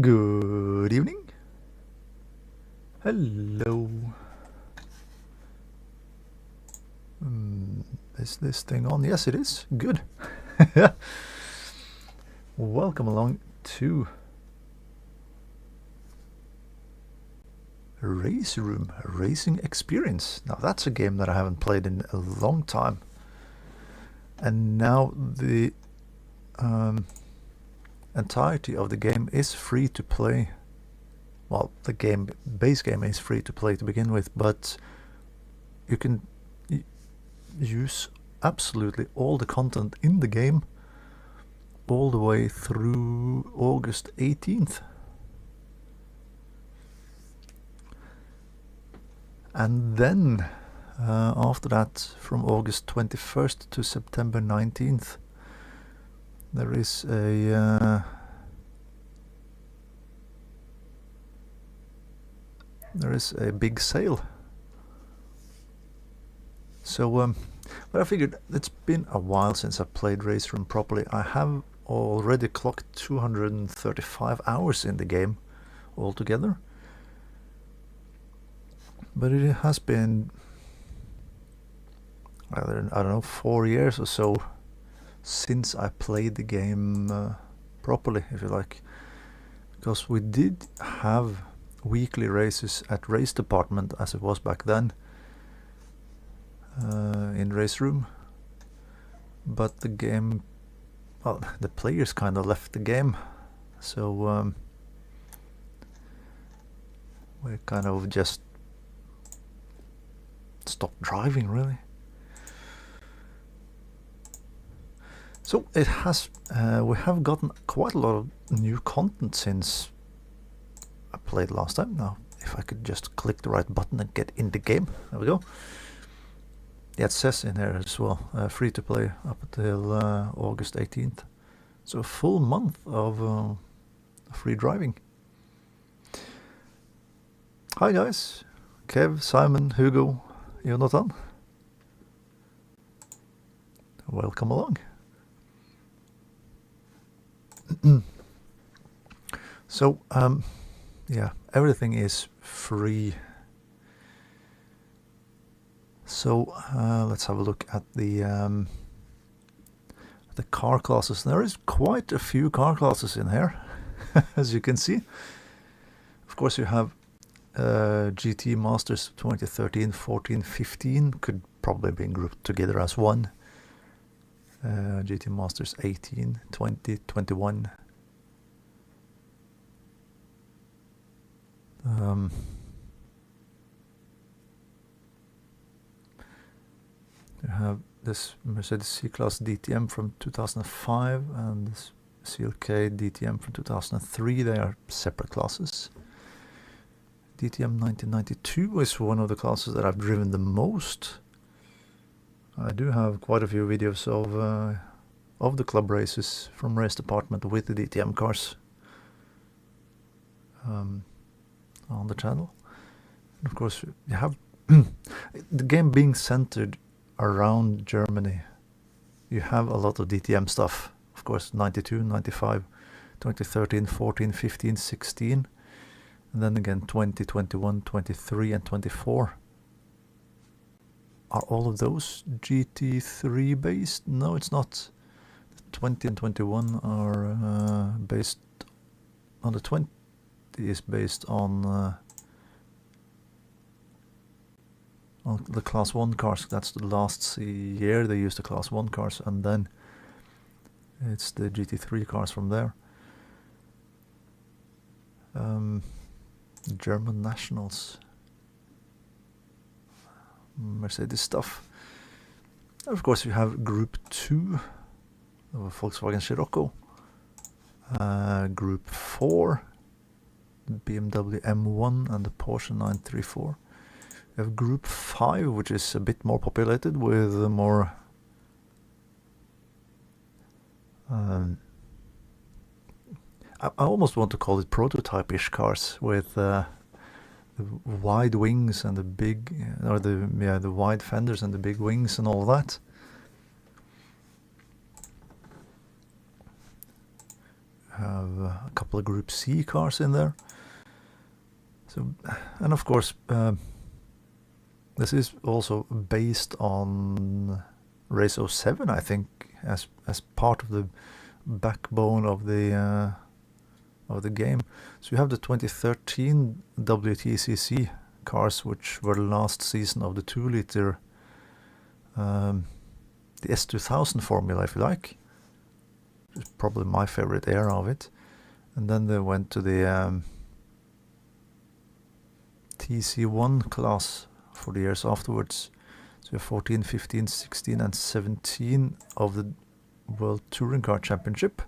Good evening. Hello. Is this thing on? Yes, it is. Good. Welcome along to RaceRoom, a racing experience. Now that's a game that I haven't played in a long time. And now the entirety of the game is free to play. Well, the base game is free to play to begin with, but you can use absolutely all the content in the game all the way through August 18th. And then after that, from August 21st to September 19th, there is a big sale. So but I figured it's been a while since I played RaceRoom properly. I have already clocked 235 hours in the game altogether. But it has been, I don't know, 4 years or so since I played the game properly, if you like. Because we did have weekly races at Race Department as it was back then in RaceRoom. But the game, well, the players kind of left the game. So we kind of just stopped driving, really. So it has we have gotten quite a lot of new content since I played last time. Now if I could just click the right button and get in the game, there we go. Yeah, it says in here as well, free to play up until August 18th, so a full month of free driving. Hi guys, Kev, Simon, Hugo, Jonathan, welcome along. So yeah, everything is free. So let's have a look at the car classes. There is quite a few car classes in here, as you can see. Of course, you have GT Masters 2013, 14, 15 could probably be grouped together as one. GT Masters 18, 20, 21. You have this Mercedes C-Class DTM from 2005 and this CLK DTM from 2003. They are separate classes. DTM 1992 is one of the classes that I've driven the most. I do have quite a few videos of the club races from Race Department with the DTM cars on the channel. And of course, you have the game being centered around Germany. You have a lot of DTM stuff. Of course, 92, 95, 2013, 14, 15, 16. And then again 20, 21, 23 and 24. Are all of those GT3 based? No, it's not. 20 and 21 are based on the 20 is based on the Class 1 cars. That's the last year they used the Class 1 cars, and then it's the GT3 cars from there. German nationals, Mercedes stuff. And of course, you have Group 2 of a Volkswagen Scirocco, Group 4, the BMW M1 and the Porsche 934. You have Group 5, which is a bit more populated with more I almost want to call it prototype-ish cars with the wide wings and the big, or the wide fenders and the big wings and all that. have a couple of Group C cars in there. So, and of course, this is also based on Race 07, I think, as part of the backbone of the game. So you have the 2013 WTCC cars, which were the last season of the 2-liter, the S2000 formula, if you like. It's probably my favorite era of it. And then they went to the TC1 class for the years afterwards. So 14, 15, 16 and 17 of the World Touring Car Championship.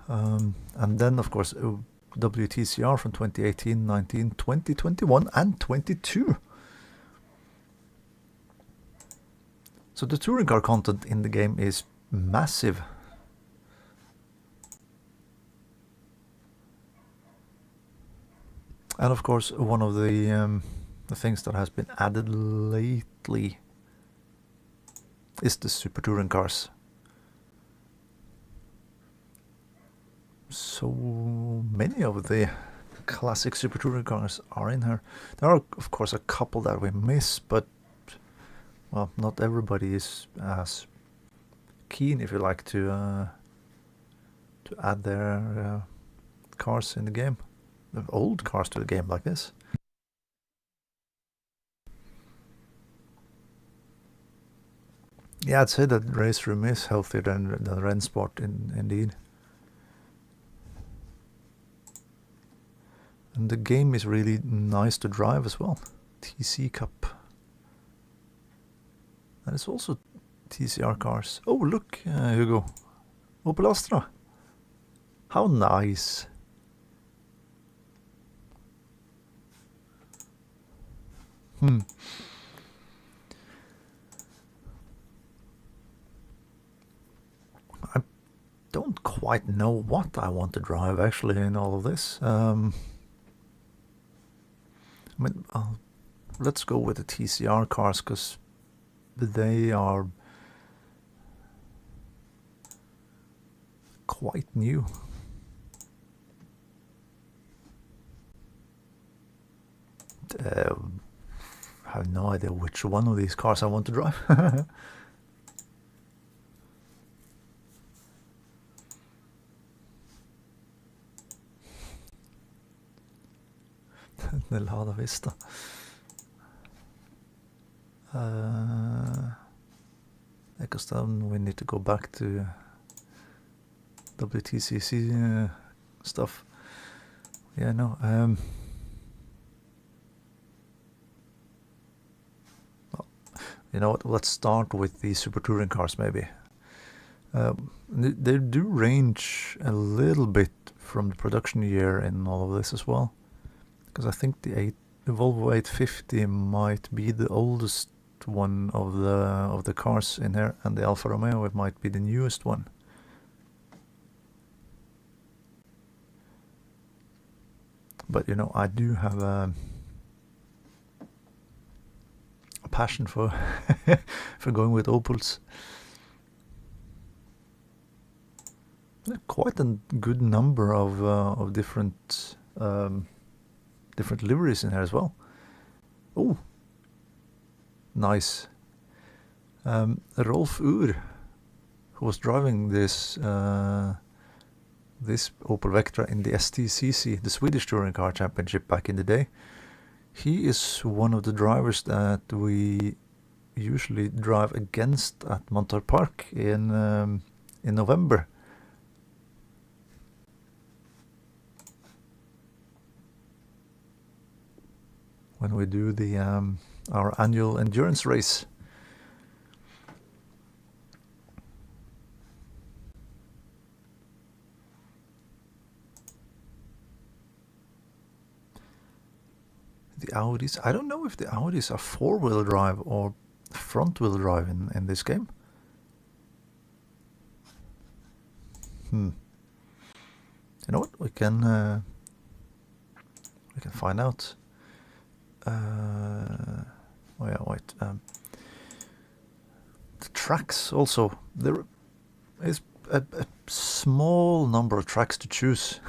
And then, of course, WTCR from 2018, 19, 20, 21 and 22. So the touring car content in the game is massive. And of course, one of the things that has been added lately is the Super Touring cars. So many of the classic Super Touring cars are in here. There are, of course, a couple that we miss, but well, not everybody is as keen, if you like, to add their cars in the game, the old cars to the game like this. Yeah, I'd say that RaceRoom is healthier than Rennsport indeed. And the game is really nice to drive as well. TC Cup. And it's also TCR cars. Oh, look, Hugo. Opel Astra. How nice. I don't quite know what I want to drive actually in all of this. I mean, let's go with the TCR cars because they are quite new. I have no idea which one of these cars I want to drive. The Lada Vista. Because then we need to go back to WTCC stuff. Yeah, no. Well, you know what? Let's start with the Super Touring cars, maybe. They do range a little bit from the production year in all of this as well. Because I think the Volvo 850 might be the oldest one of the cars in here, and the Alfa Romeo it might be the newest one. But you know, I do have a passion for for going with Opels. Quite a good number of different different liveries in here as well. Oh, nice. Rolf Ur, who was driving this this Opel Vectra in the STCC, the Swedish Touring Car Championship back in the day. He is one of the drivers that we usually drive against at Montauk Park in November. When we do the our annual endurance race. The Audis, I don't know if the Audis are four-wheel drive or front-wheel drive in this game. You know what? We can find out. Oh yeah, wait. The tracks also. There is a small number of tracks to choose.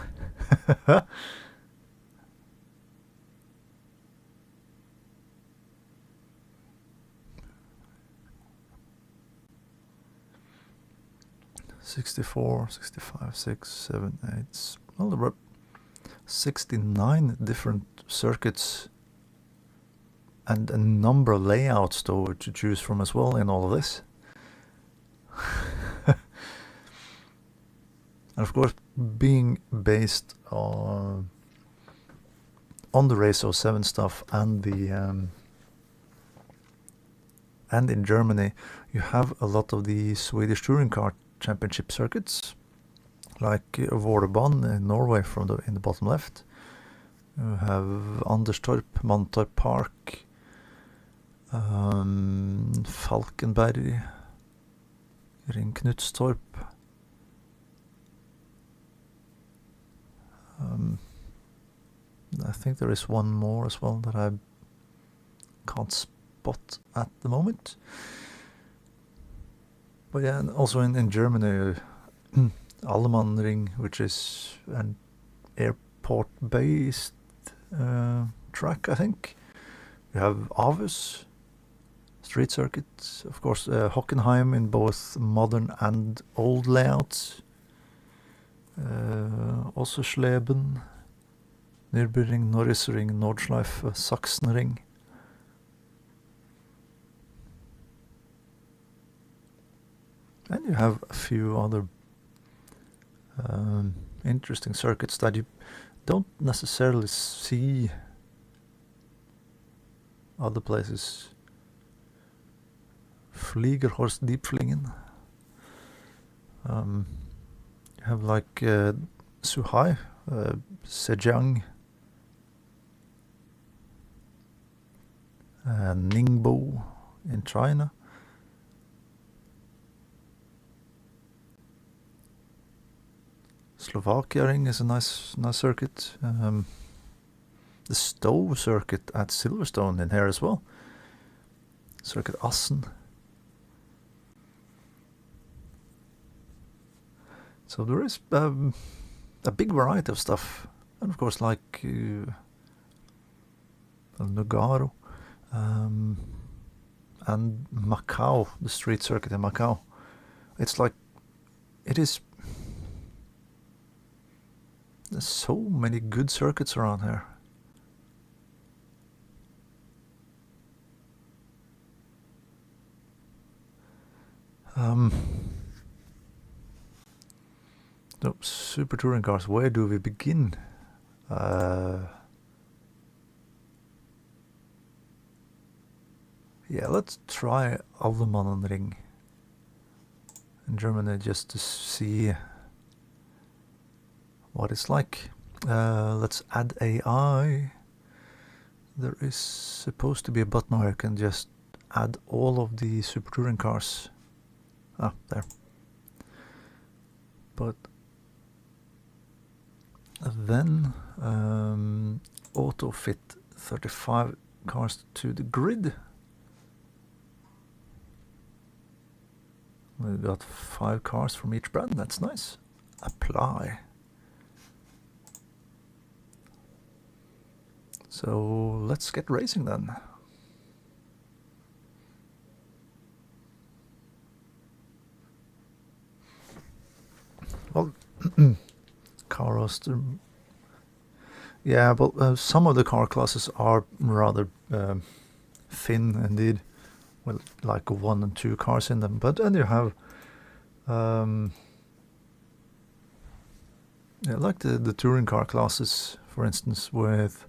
64, 65, 6, 7, 8. Well, there were 69 different circuits and a number of layouts to choose from as well in all of this. And of course, being based on the Race 07 stuff and the and in Germany, you have a lot of the Swedish touring car championship circuits, like Vålerbahn in Norway in the bottom left. You have Anderstorp, Mantorp Park, Falkenberg, Ring Knutstorp. I think there is one more as well that I can't spot at the moment. But yeah, and also in Germany, Allmannring, which is an airport-based track, I think. You have Aarhus, street circuits, of course, Hockenheim in both modern and old layouts. Also Schleben, Nürburgring, Norrisring, Nordschleife, Sachsenring. And you have a few other interesting circuits that you don't necessarily see other places. Fliegerhorst Diepflingen. You have like Suhai, Zhejiang, Ningbo in China. Slovakia Ring is a nice circuit. The Stowe circuit at Silverstone in here as well. Circuit Assen. So there is a big variety of stuff, and of course, like Nogaro and Macau, the street circuit in Macau. It's like there's so many good circuits around here. No, super touring cars, where do we begin? Yeah, let's try Allmannring in Germany just to see what it's like. Let's add AI. There is supposed to be a button where I can just add all of the super touring cars. Ah, there. But then auto fit 35 cars to the grid. We've got 5 cars from each brand. That's nice. Apply. So let's get racing then. Well, car roster. Yeah, but some of the car classes are rather thin indeed, with like 1 and 2 cars in them. But then you have, yeah, like the touring car classes, for instance, with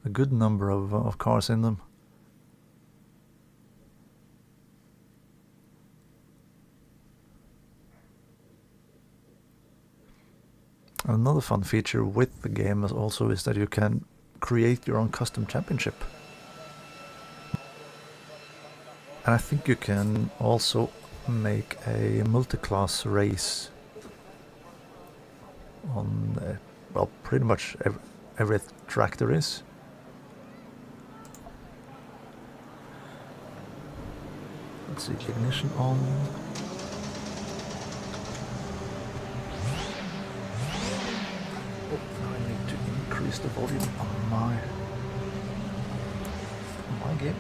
a good number of cars in them. Another fun feature with the game is that you can create your own custom championship. And I think you can also make a multi-class race on, well, pretty much every track there is. Let's see, ignition on. increase the volume on my game.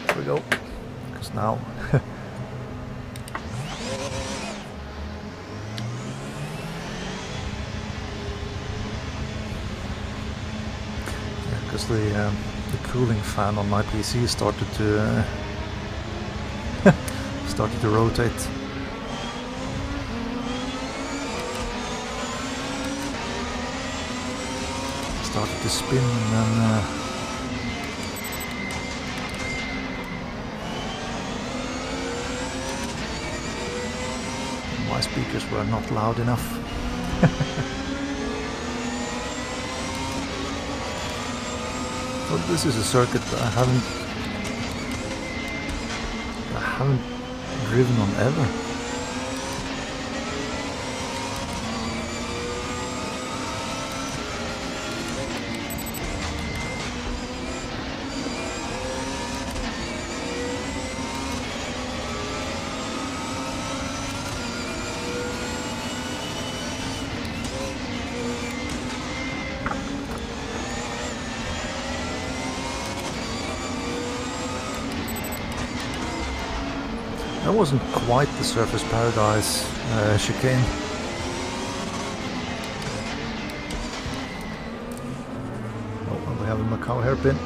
There we go. Because now because the cooling fan on my PC started to rotate. Started to spin and then my speakers were not loud enough. Well, this is a circuit that I haven't driven on ever. That wasn't quite the Surface Paradise chicane. Oh, and we have a Macau hairpin.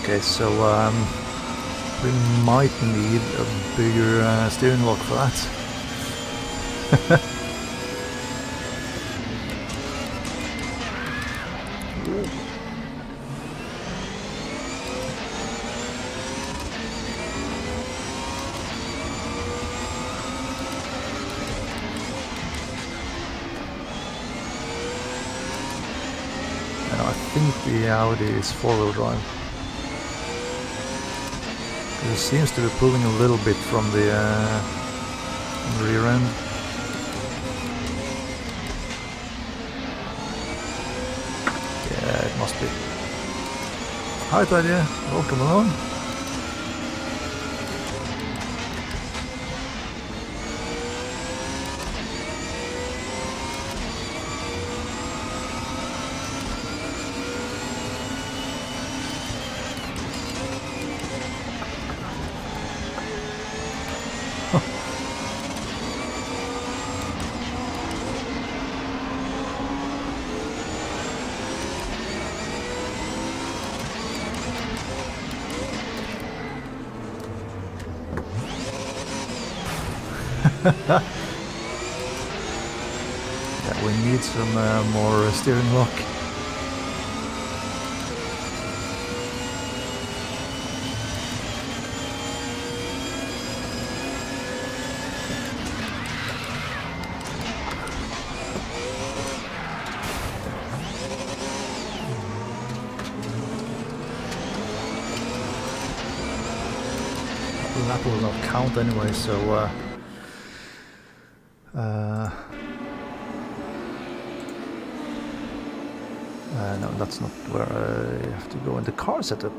Okay, so we might need a bigger steering lock for that. I think the Audi is four-wheel drive. It seems to be pulling a little bit from the rear end. Yeah, it must be. Hi, Tadia. Welcome along. Yeah, we need some more steering lock. That will not count anyway, so no, that's not where I have to go in the car setup.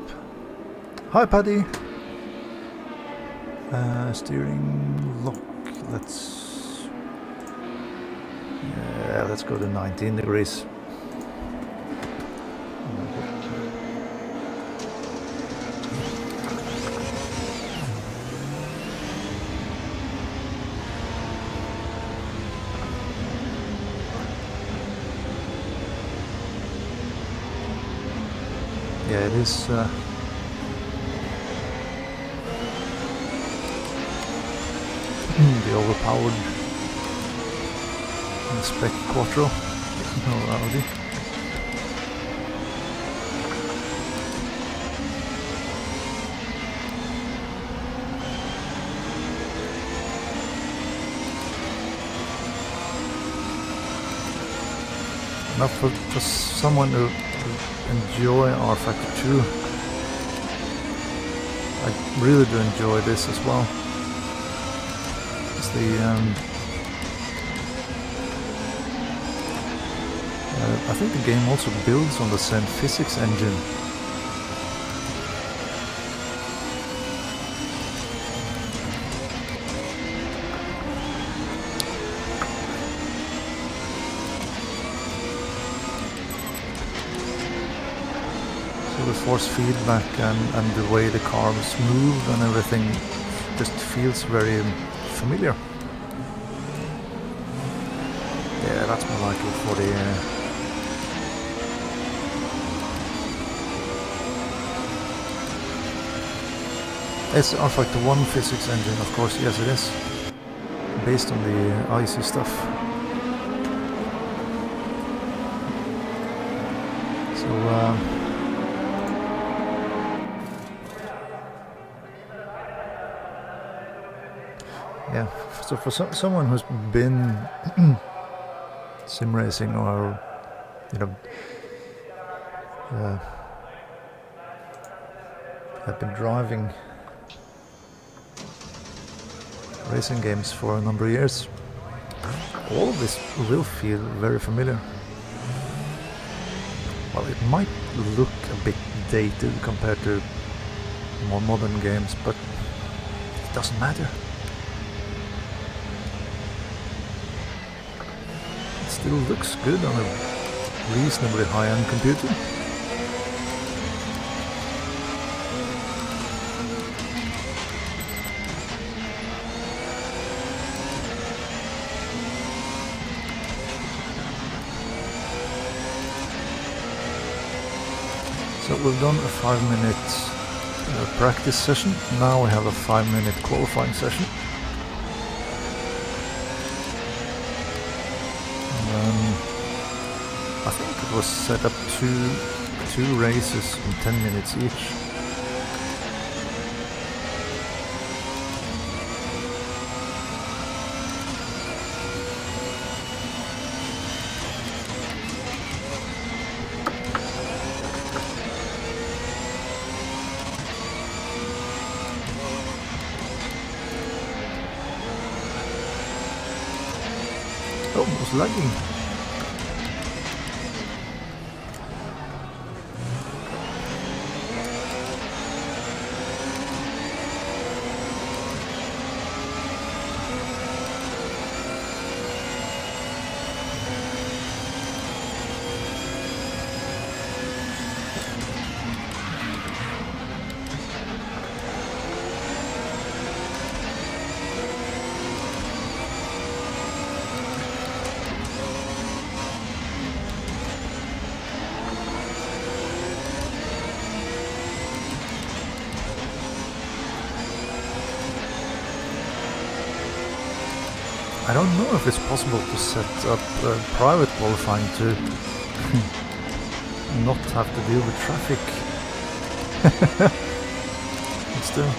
Hi, Paddy. Steering lock. Let's go to 19 degrees. Yeah, it is. The overpowered spec Quattro. No Audi. Now for someone who enjoy R Factor 2, I really do enjoy this as well. It's the I think the game also builds on the same physics engine. So the force feedback and the way the cars move and everything just feels very familiar. Yeah, that's more likely for the it's R-Factor 1 physics engine, of course, yes it is. Based on the icy stuff. So yeah, so for someone who's been sim racing or, you know, have been driving racing games for a number of years, all of this will feel very familiar. Well, it might look a bit dated compared to more modern games, but it doesn't matter. It still looks good on a reasonably high-end computer. So we've done a 5-minute practice session. Now we have a 5-minute qualifying session. I think it was set up two races in 10 minutes each. Oh, it was lagging. I don't know if it's possible to set up private qualifying to not have to deal with traffic. But still.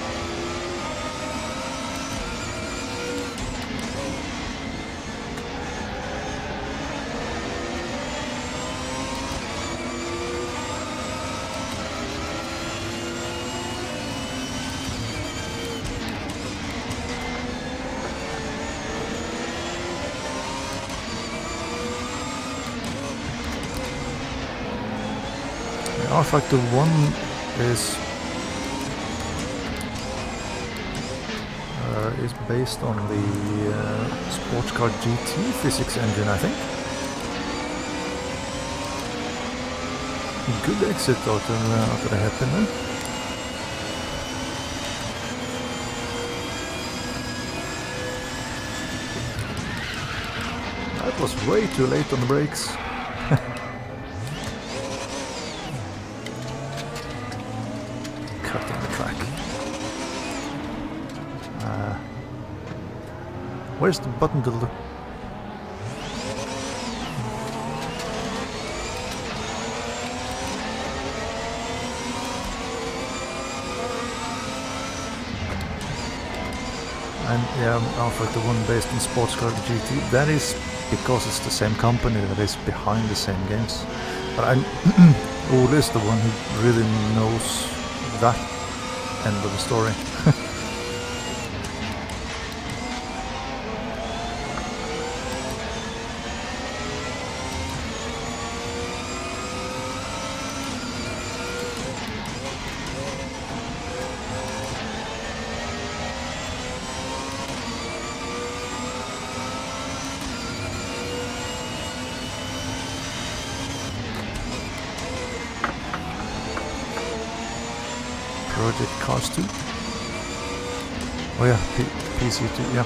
R-Factor 1 is based on the Sports Car GT physics engine, I think. Good exit out of the hairpin there. That was way too late on the brakes. Cutting the track. Where's the button to look? And yeah, R-Factor 1 based on Sports Car GT. That is because it's the same company that is behind the same games. But Ole is the one who really knows that end of the story. it Cars 2? Oh yeah, PC 2, yeah.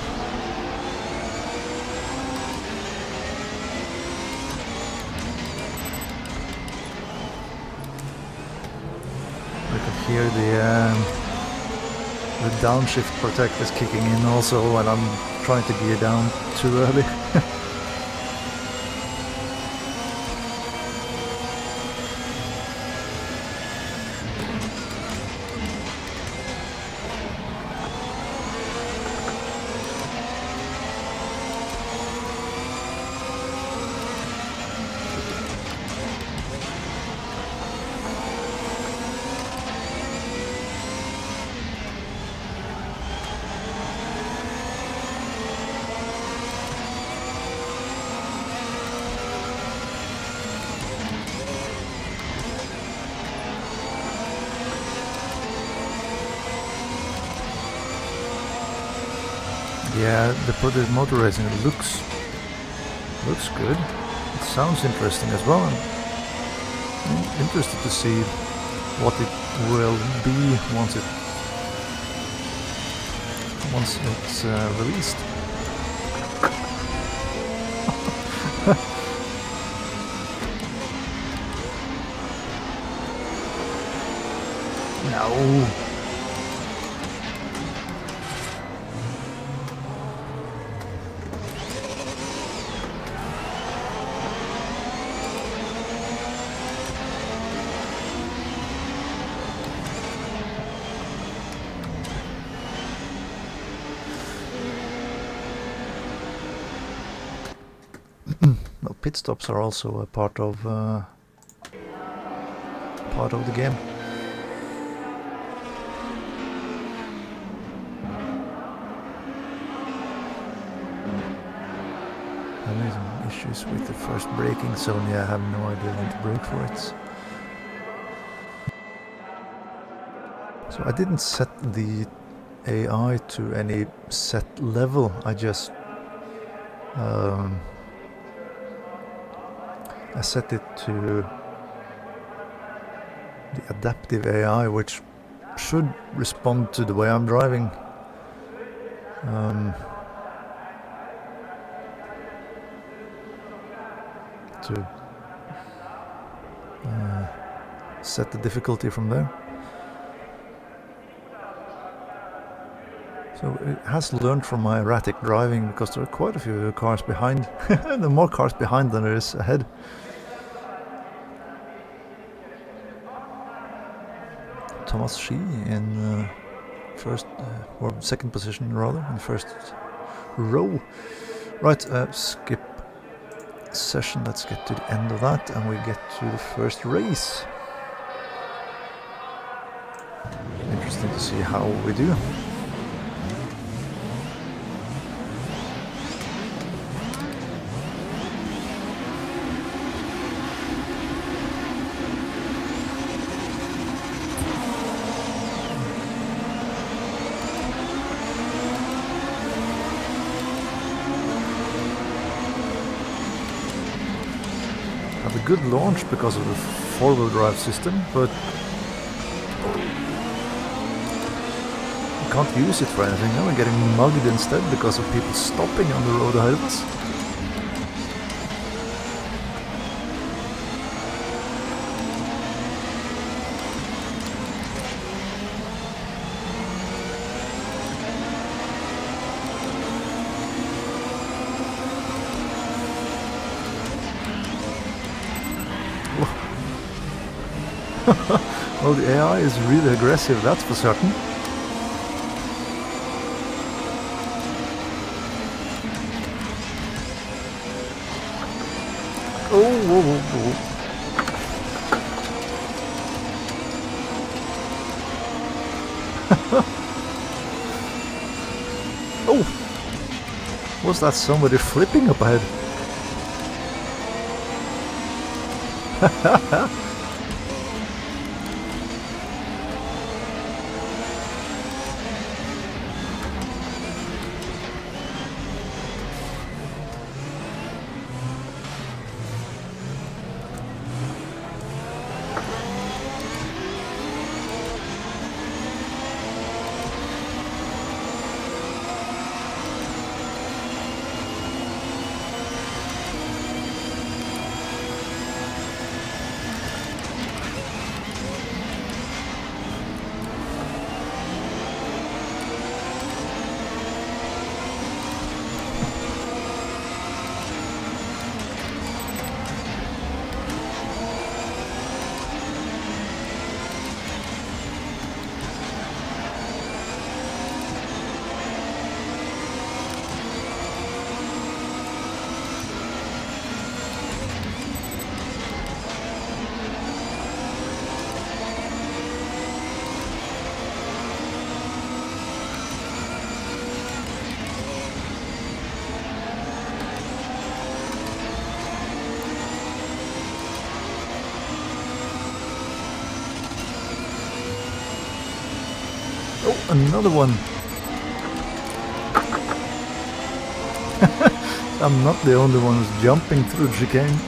I can hear the downshift protect is kicking in also when I'm trying to gear down too early. Yeah, the motor racing looks good. It sounds interesting as well. I'm interested to see what it will be once it's released. No. Well, pit stops are also a part of the game. Having some issues with the first braking zone. Yeah, I have no idea when to brake for it. So I didn't set the AI to any set level. I just I set it to the adaptive AI, which should respond to the way I'm driving. To set the difficulty from there. So it has learned from my erratic driving, because there are quite a few cars behind. There are more cars behind than there is ahead. Thomas Shi in first or second position rather, in the first row. Right, skip session. Let's get to the end of that and we get to the first race. Interesting to see how we do. Have a good launch because of the four-wheel drive system, but you can't use it for anything. Now we're getting mugged instead because of people stopping on the road ahead of us. Well, the AI is really aggressive, that's for certain. Oh, whoa, whoa, whoa. Oh! Was that somebody flipping up ahead? Another one. I'm not the only one who's jumping through chicane.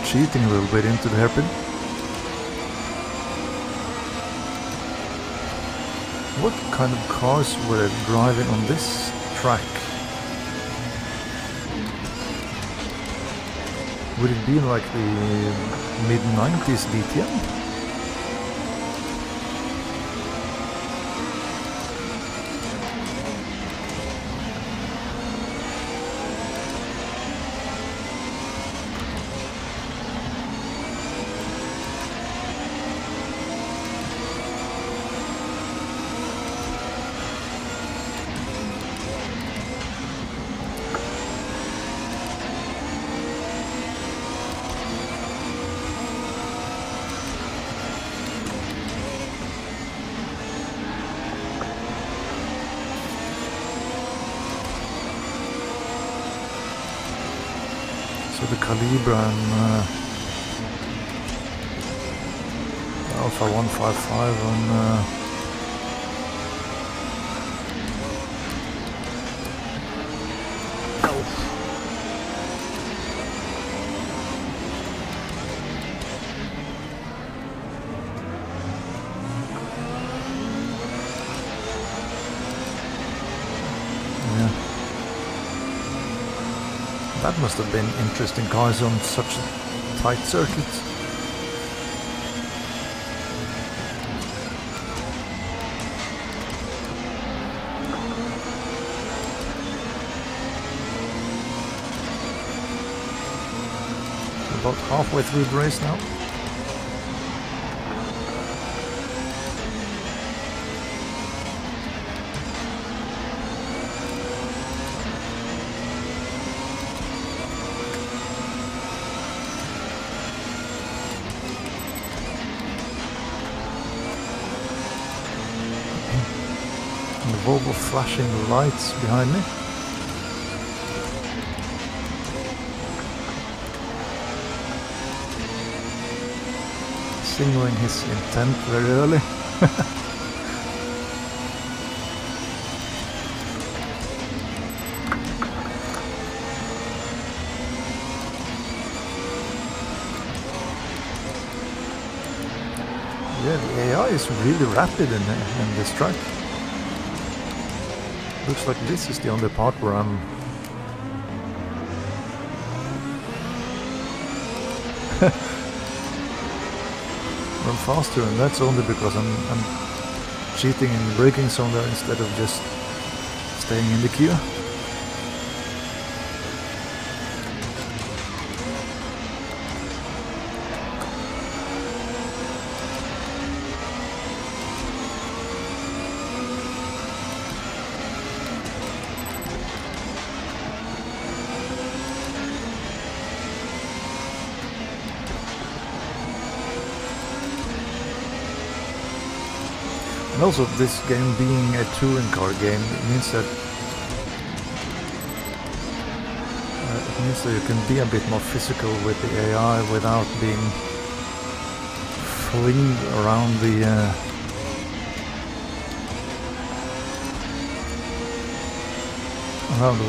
Cheating a little bit into the hairpin. What kind of cars were driving on this track? Would it be like the mid-90s DTM? So the Calibra and Alpha 155 on that must have been interesting cars on such a tight circuit. About halfway through the race now. And the Volvo flashing lights behind me. Signaling his intent very early. Yeah, the AI is really rapid in this track. Looks like this is the only part where I'm faster, and that's only because I'm cheating in the braking zone there instead of just staying in the queue. And also, this game being a touring car game, it means that you can be a bit more physical with the AI without being flinged around the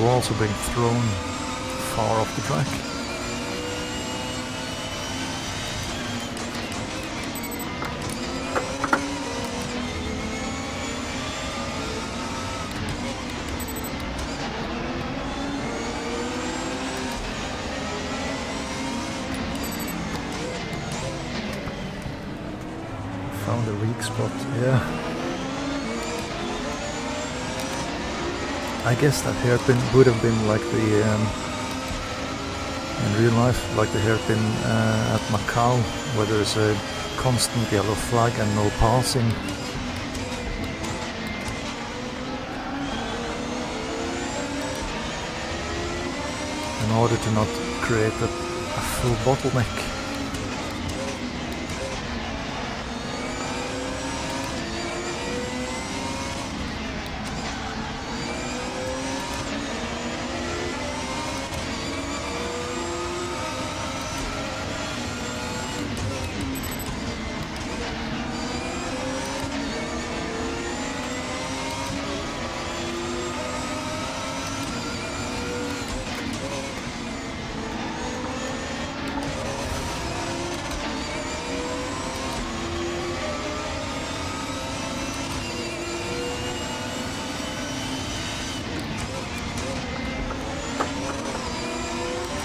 walls, or being thrown far off the track. Found a weak spot, yeah. I guess that hairpin would have been like the, in real life, like the hairpin at Macau, where there's a constant yellow flag and no passing. In order to not create a full bottleneck.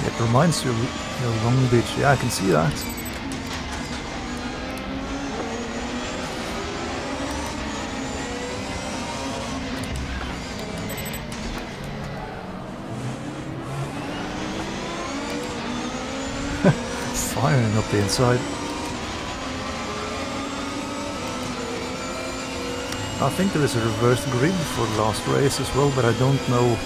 It reminds you of Long Beach. Yeah, I can see that. Firing up the inside. I think there is a reversed grid for the last race as well, but I don't know.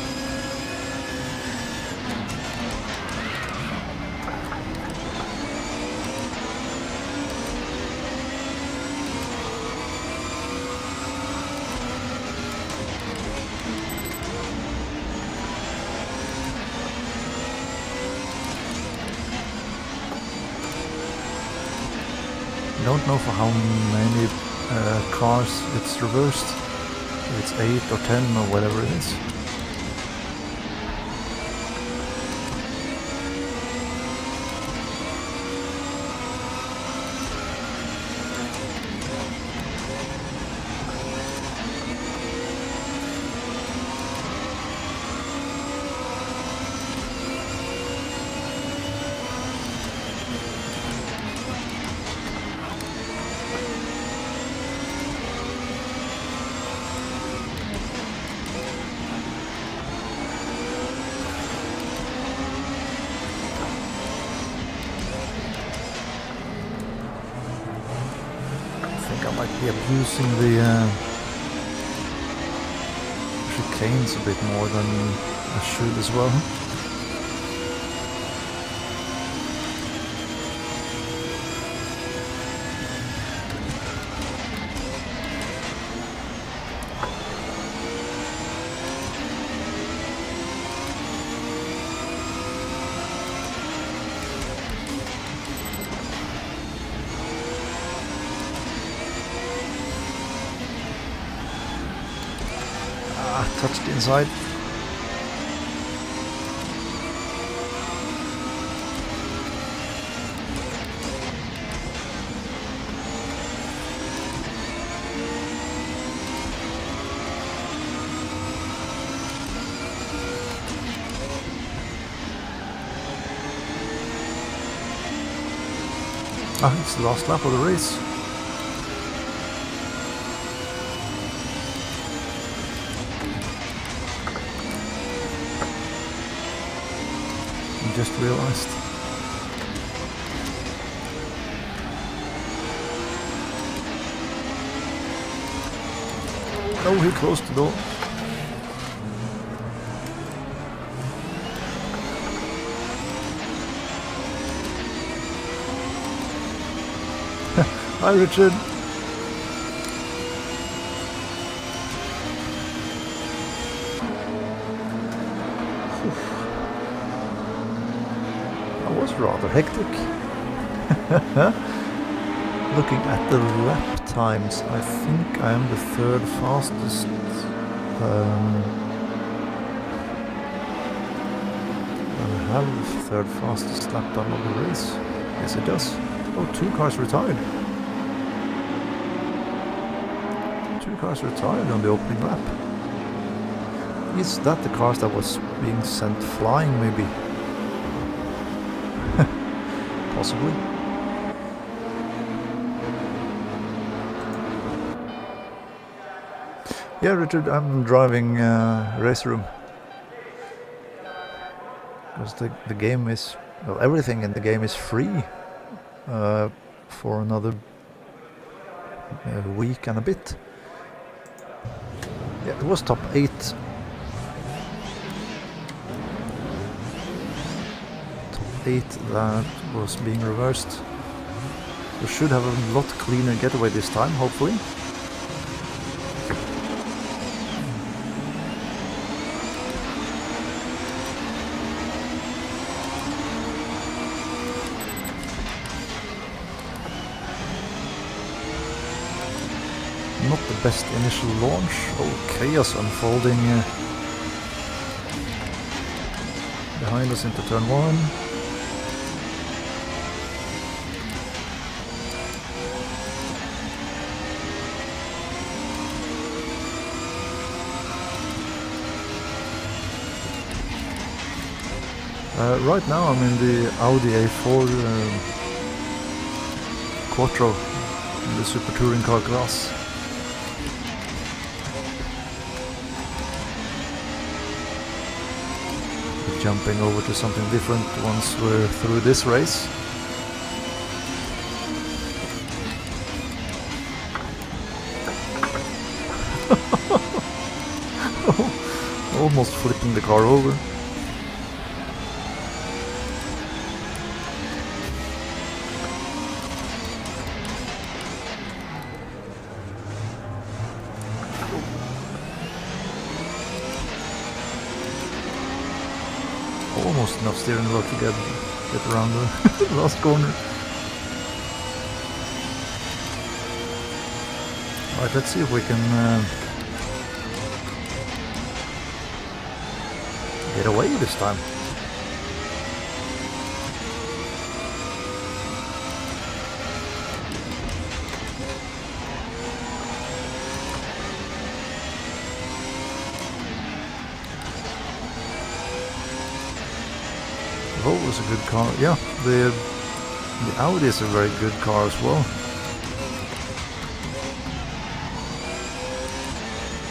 Don't know for how many cars it's reversed, if it's 8 or 10 or whatever it is. I might be abusing the chicanes a bit more than I should as well. Touched inside. It's the last lap of the race. Just realized. Oh, he closed the door. Hi, Richard. Rather hectic. Looking at the lap times, I think I am the third fastest. I have the third fastest lap time of the race. Yes, it does. Oh, 2 cars retired. 2 cars retired on the opening lap. Is that the cars that was being sent flying, maybe? Possibly. Yeah, Richard, I'm driving RaceRoom. Because the game is, well, everything in the game is free for another week and a bit. Yeah, it was top 8. Top 8 that was being reversed. We should have a lot cleaner getaway this time, hopefully. Not the best initial launch. Oh, chaos unfolding behind us into turn 1. Right now I'm in the Audi A4 Quattro in the Super Touring Car class. We're jumping over to something different once we're through this race. Almost flipping the car over. Almost enough steering wheel to get around the last corner. Alright, let's see if we can get away this time. Volvo's a good car. Yeah, the Audi is a very good car as well.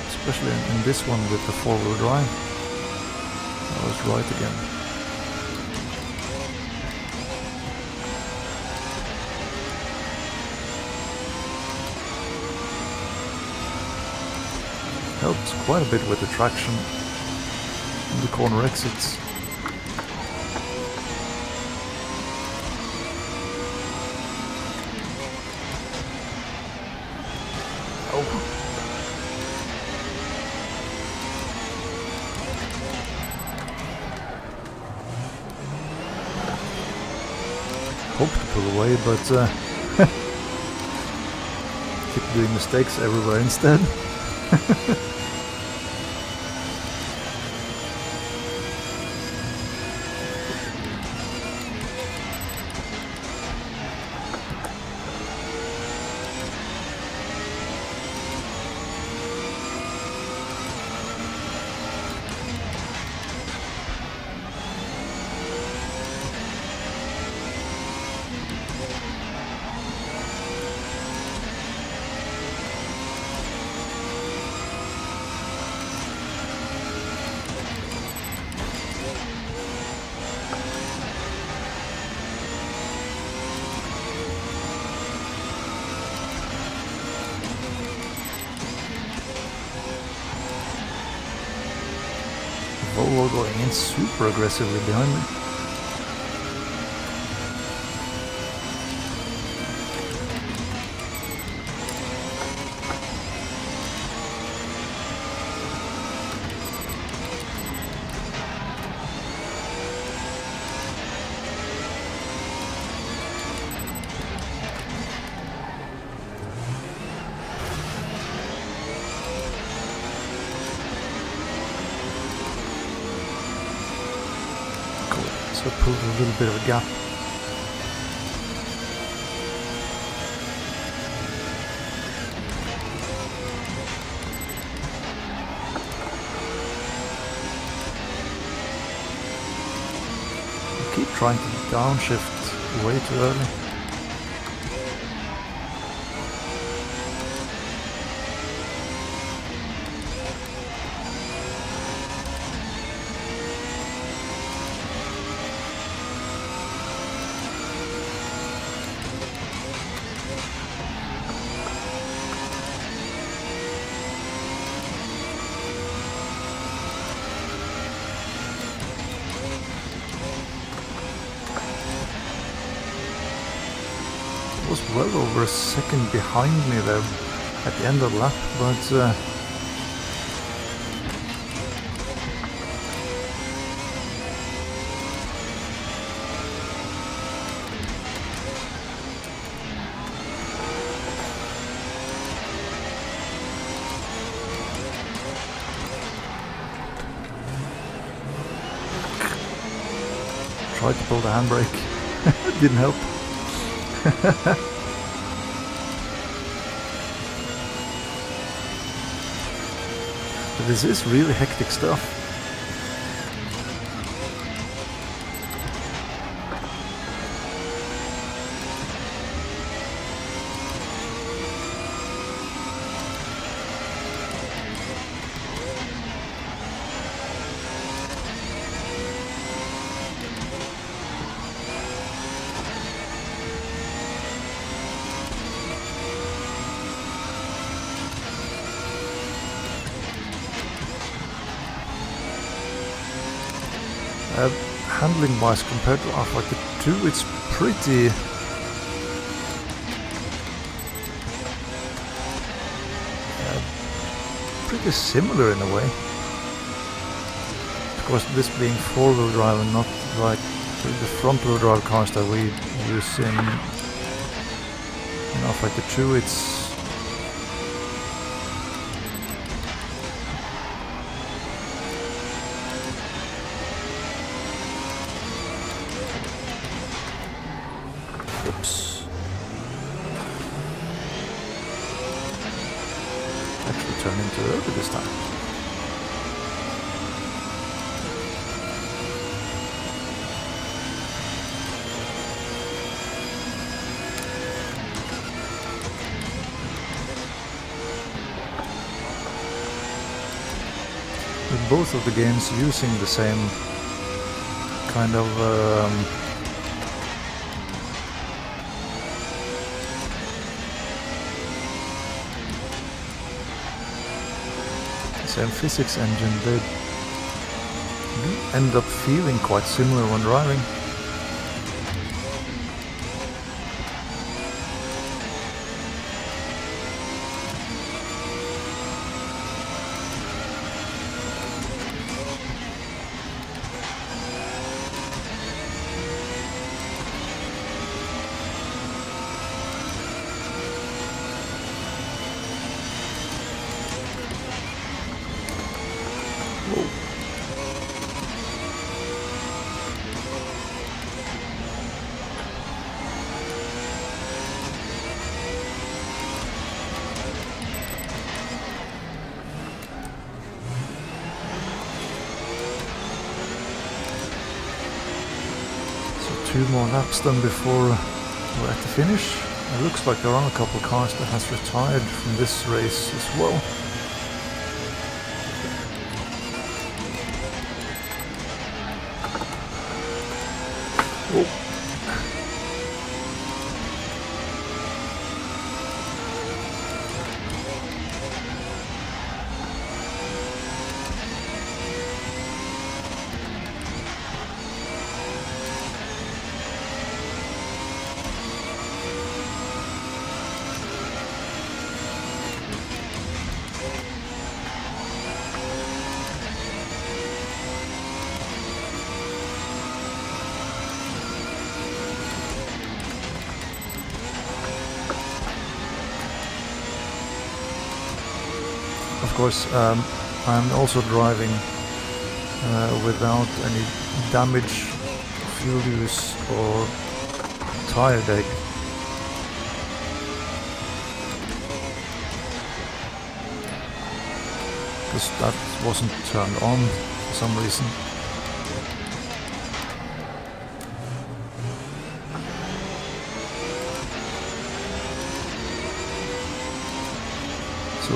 Especially in this one with the four-wheel drive. I was right again. Helps quite a bit with the traction in the corner exits. Hope to pull away, but keep doing mistakes everywhere instead. Volvo going in super aggressively behind me. So I pulled a little bit of a gap. I keep trying to downshift way too early. Was well over a second behind me there at the end of the lap, but tried to pull the handbrake. Didn't help. But this is really hectic stuff. Handling wise, compared to R-Fighter 2, it's pretty similar in a way. Of course, this being four-wheel drive and not like the front-wheel drive cars that we use in R-Fighter 2, it's actually turn into a road this time. With both of the games using the same kind of same physics engine, they end up feeling quite similar when driving. Two more laps then before we're at the finish. It looks like there are a couple of cars that has retired from this race as well. Oh. Of course, I'm also driving without any damage, fuel use or tire deg. Because that wasn't turned on for some reason. So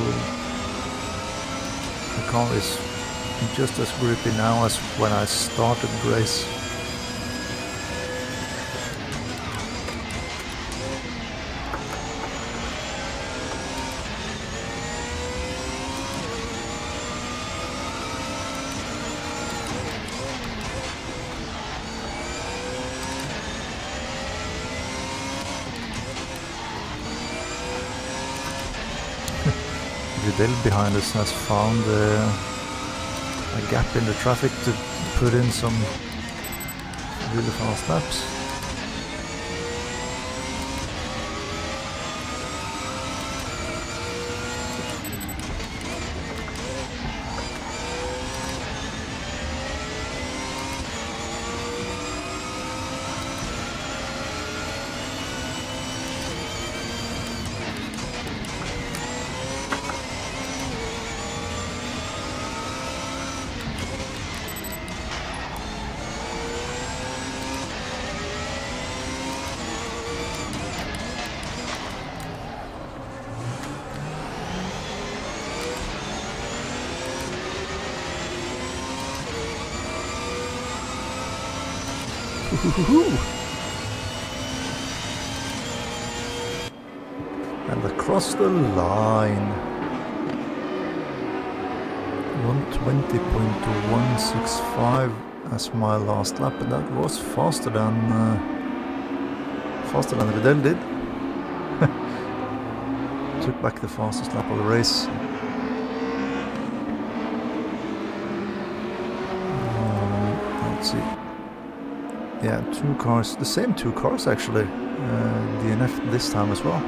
the car is just as grippy now as when I started the race. Videl behind us has found a gap in the traffic to put in some really fast laps. And across the line, 120.165, as my last lap, and that was faster than Riddell did. Took back the fastest lap of the race. Let's see. Yeah, two cars, the same two cars actually. DNF this time as well.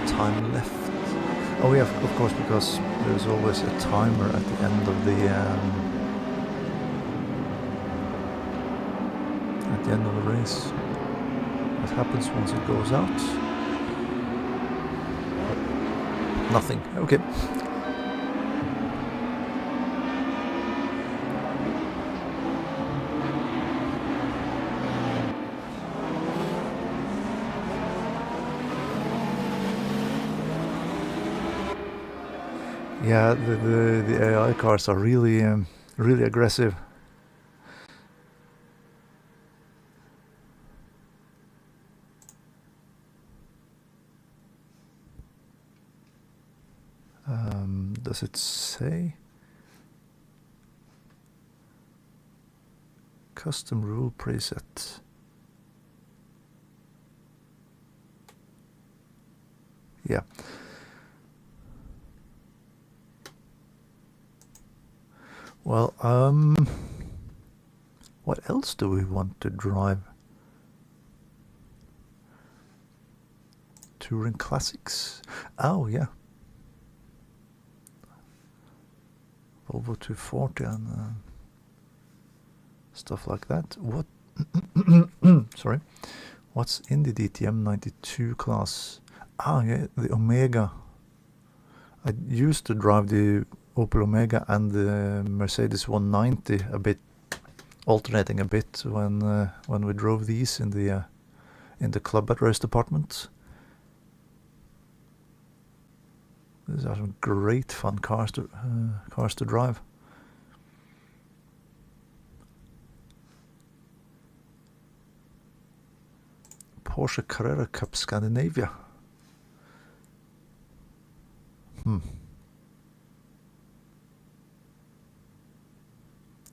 Time left. Oh yeah, of course, because there's always a timer at the end of the race. What happens once it goes out? Nothing. Okay. Yeah, the AI cars are really really aggressive. Does it say? Custom rule preset. Yeah. Well, what else do we want to drive? Touring Classics. Oh, yeah. Volvo 240 and stuff like that. What? Sorry. What's in the DTM 92 class? Ah, yeah, the Omega. I used to drive the Opel Omega and the Mercedes 190 a bit, alternating a bit when we drove these in the club at race department. These are some great fun cars to drive. Porsche Carrera Cup Scandinavia.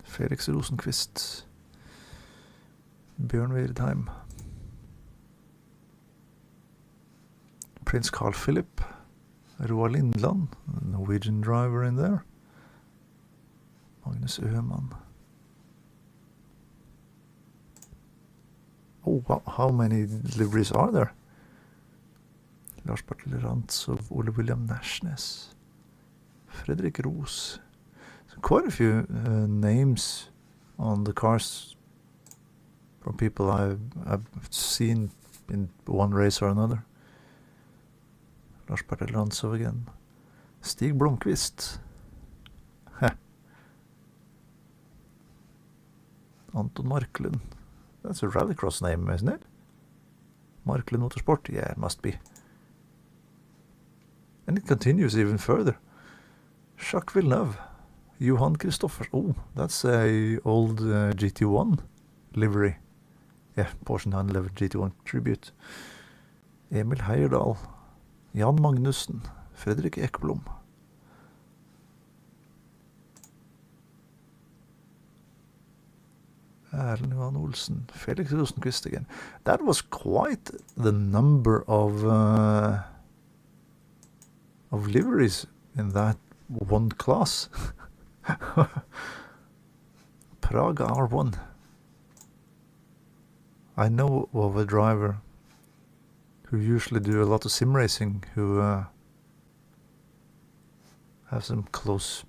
Felix Rosenqvist. Björn Weirdheim. Prince Carl Philip. Roar Lindland, a Norwegian driver in there. Magnus Öhman. Oh, wow, how many liveries are there? Lars Bertil Rantzov, Ole William Nashnes, Fredrik Roos. So quite a few names on the cars from people I've seen in one race or another. Lars Bertil Rantzov again. Stig Blomqvist. Anton Marklund. That's a rallycross name, isn't it? Marklund Motorsport. Yeah, it must be. And it continues even further. Jacques Villeneuve. Johan Christopher. Oh, that's a old GT1 livery. Yeah, Porsche 911 GT1 Tribute. Emil Heierdal. Jan Magnussen, Fredrik Ekblom. Erlend Johan Olsen, Felix Rosenqvist again. That was quite the number of liveries in that one class. Praga R1. I know of a driver who usually do a lot of sim racing, who have some close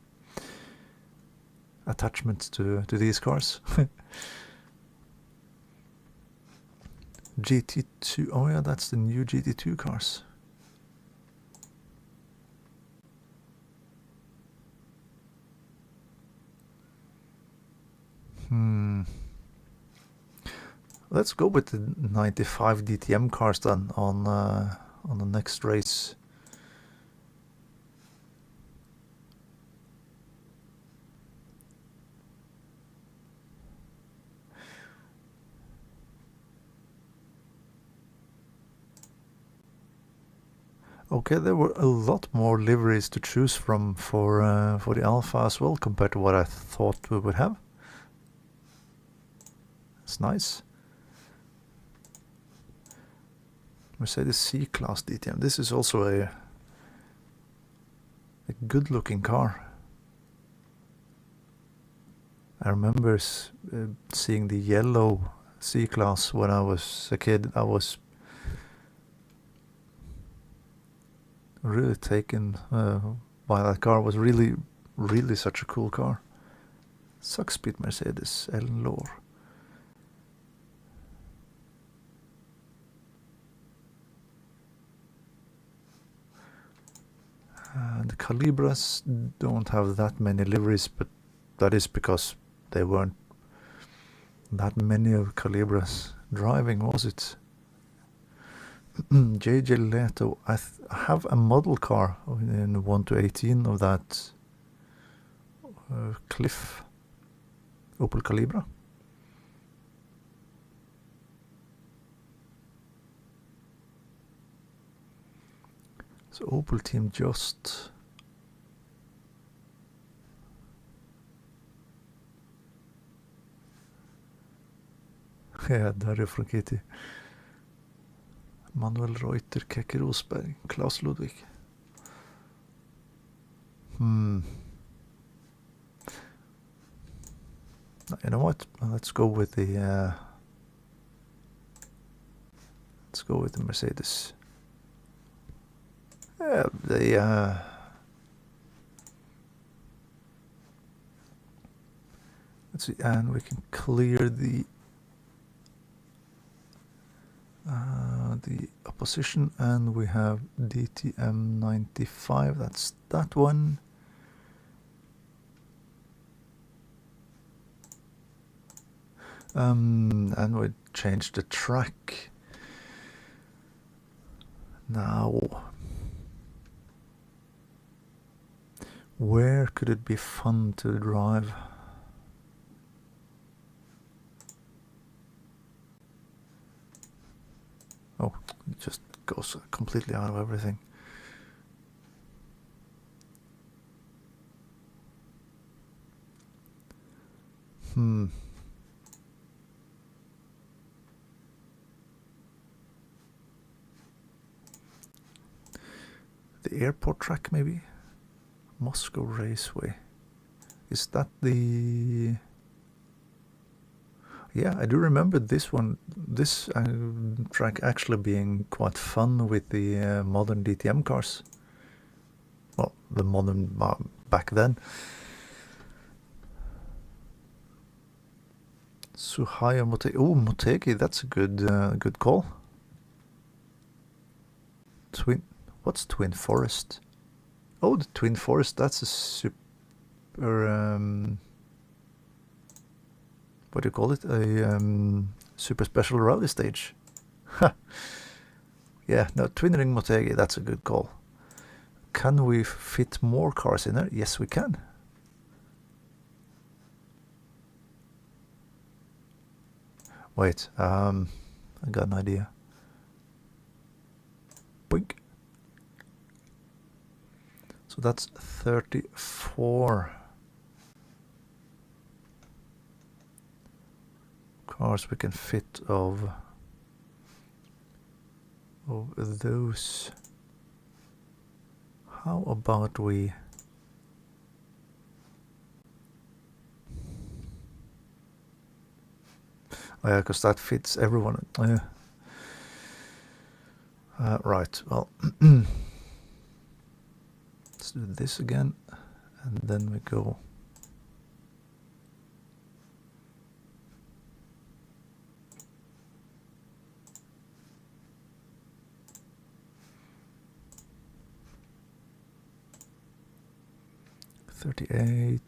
attachments to these cars. GT2, oh yeah, that's the new GT2 cars. Let's go with the 95 DTM cars then on the next race. Okay, there were a lot more liveries to choose from for the Alpha as well, compared to what I thought we would have. It's nice. Mercedes C-Class DTM. This is also a good-looking car. I remember seeing the yellow C-Class when I was a kid. I was really taken by that car. It was really, really such a cool car. Suckspeed Mercedes, Ellen Lore. The Calibras don't have that many liveries, but that is because they weren't that many of Calibras driving, was it? JJ Leto. I have a model car in 1 to 18 of that Cliff Opel Calibra. Så Opel Team Just. Ja, där är från Kitty. Manuel Reuter, Keke Rosberg, Klaus Ludwig. You know what? Let's go with the Mercedes. Let's see, and we can clear the opposition, and we have DTM 95. That's that one. And we change the track. Now, where could it be fun to drive? Oh, it just goes completely out of everything. The airport track, maybe? Moscow Raceway. Is that the... Yeah, I do remember this one, this track actually being quite fun with the modern DTM cars. Well, the modern back then. Suhaya Motegi. Oh, Motegi, that's a good call. What's Twin Forest? Oh, the Twin Forest, that's a super... what do you call it? A super special rally stage. Yeah, no, Twin Ring Motegi, that's a good call. Can we fit more cars in there? Yes, we can. Wait, I got an idea. Boink. So that's 34 cars we can fit of those. How about we... Oh yeah, because that fits everyone. Right, well, let's do this again, and then we go. $38,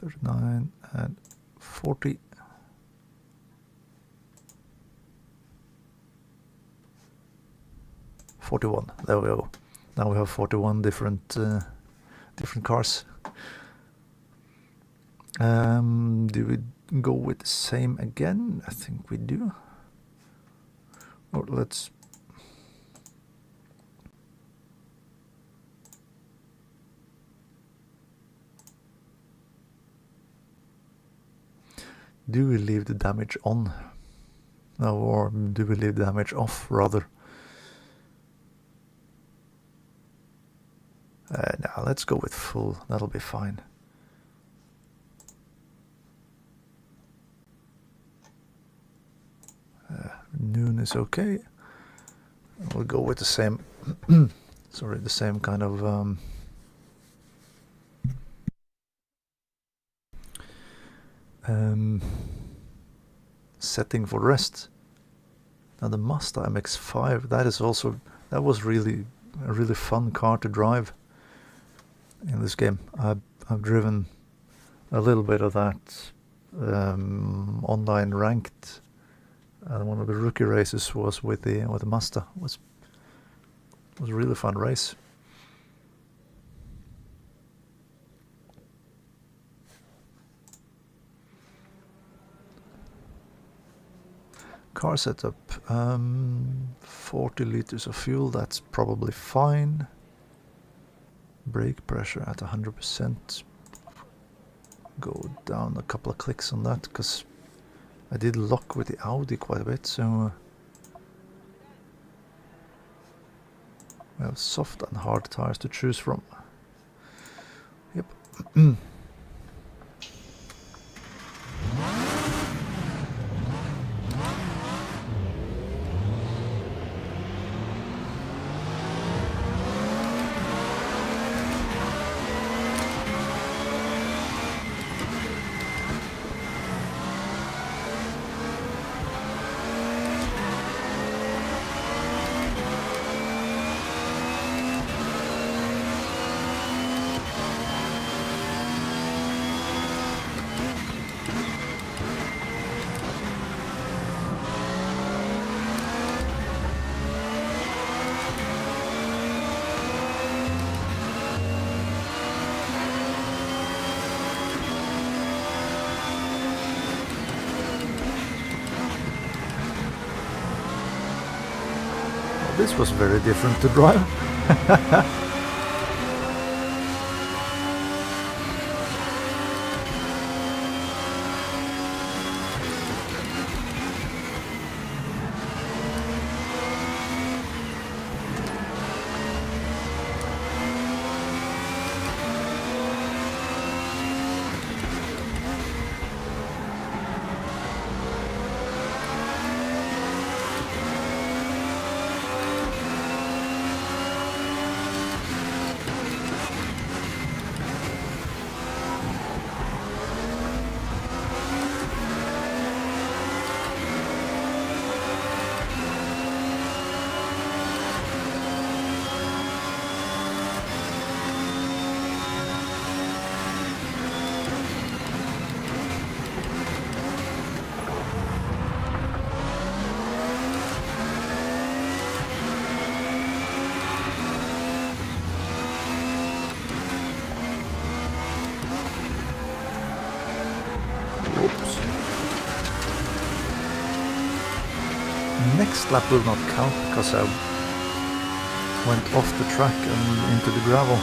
$39, and $40. $41. There we go. Now we have 41 different cars. Do we go with the same again? I think we do. Or let's... Do we leave the damage on? No, or do we leave the damage off, rather? Now let's go with full, that'll be fine. Noon is okay. We'll go with the same, sorry, the same kind of setting for rest. Now the Mazda MX-5, that was really a really fun car to drive in this game. I've driven a little bit of that online ranked, and one of the rookie races was with the Mazda. It was a really fun race. Car setup, 40 liters of fuel, that's probably fine. Brake pressure at 100%. Go down a couple of clicks on that, because I did lock with the Audi quite a bit, so we have soft and hard tires to choose from. Yep. This was very different to drive. Next lap will not count because I went off the track and into the gravel.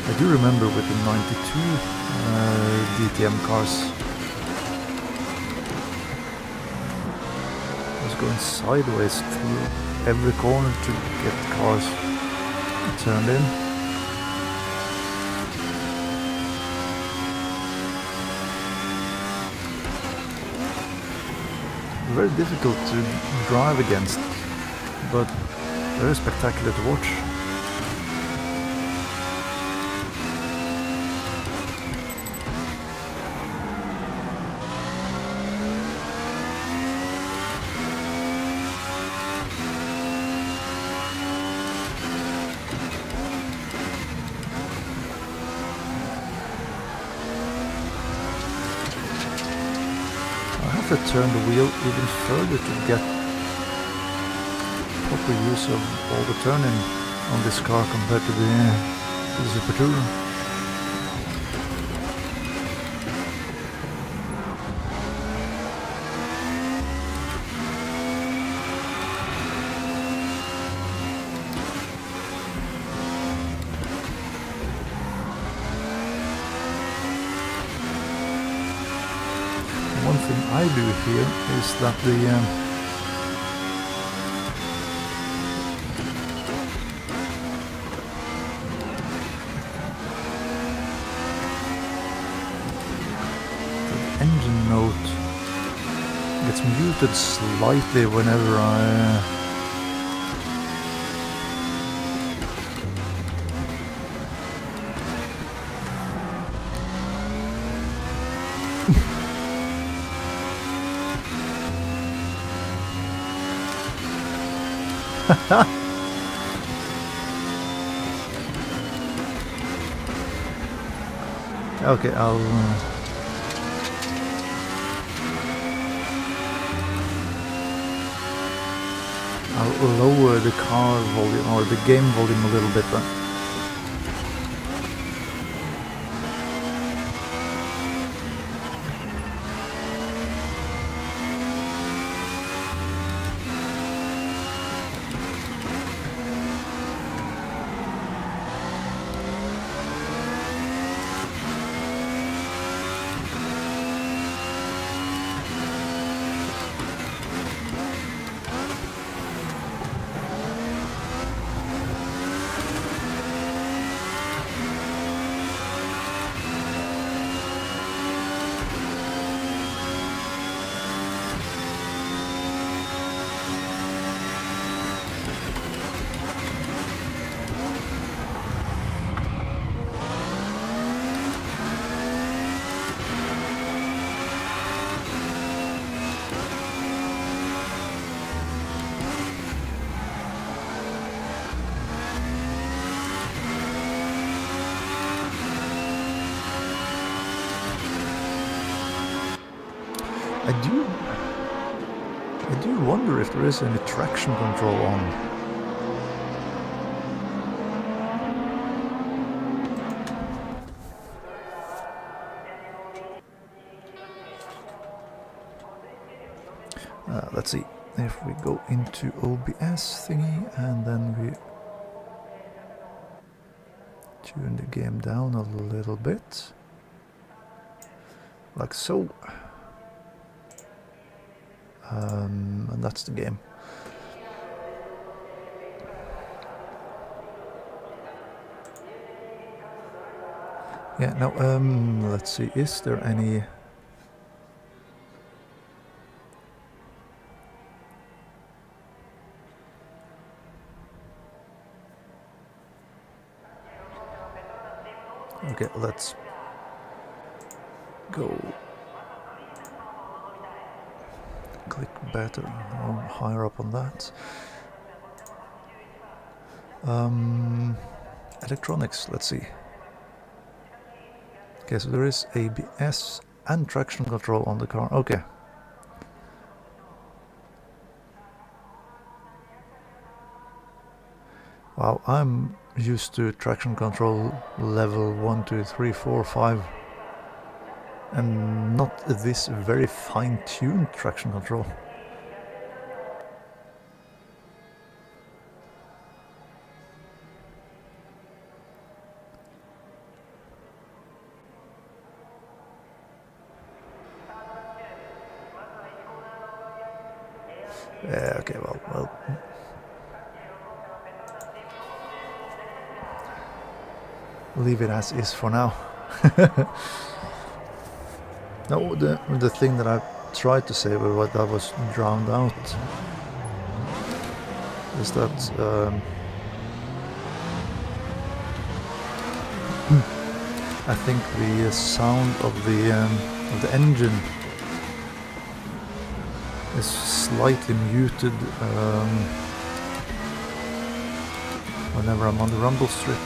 I do remember with the 92 DTM cars, I was going sideways through every corner to get cars turned in. Very difficult to drive against, but very spectacular to watch. have to turn the wheel even further to get proper use of all the turning on this car compared to the Super Tourer. One thing I do here is that the engine note gets muted slightly whenever I okay, I'll lower the car volume or the game volume a little bit then. I do wonder if there is any traction control on. Let's see if we go into OBS thingy and then we tune the game down a little bit, like so. And that's the game. Yeah, now let's see, is there any okay, let's go click better or higher up on that. Electronics, let's see. Okay, so there is ABS and traction control on the car. Okay. Wow, I'm used to traction control level 1, 2, 3, 4, 5. And not this very fine-tuned traction control. Yeah, okay, well. Leave it as is for now. No, the thing that I tried to say, but what that was drowned out, is that I think the sound of the engine is slightly muted whenever I'm on the rumble strip.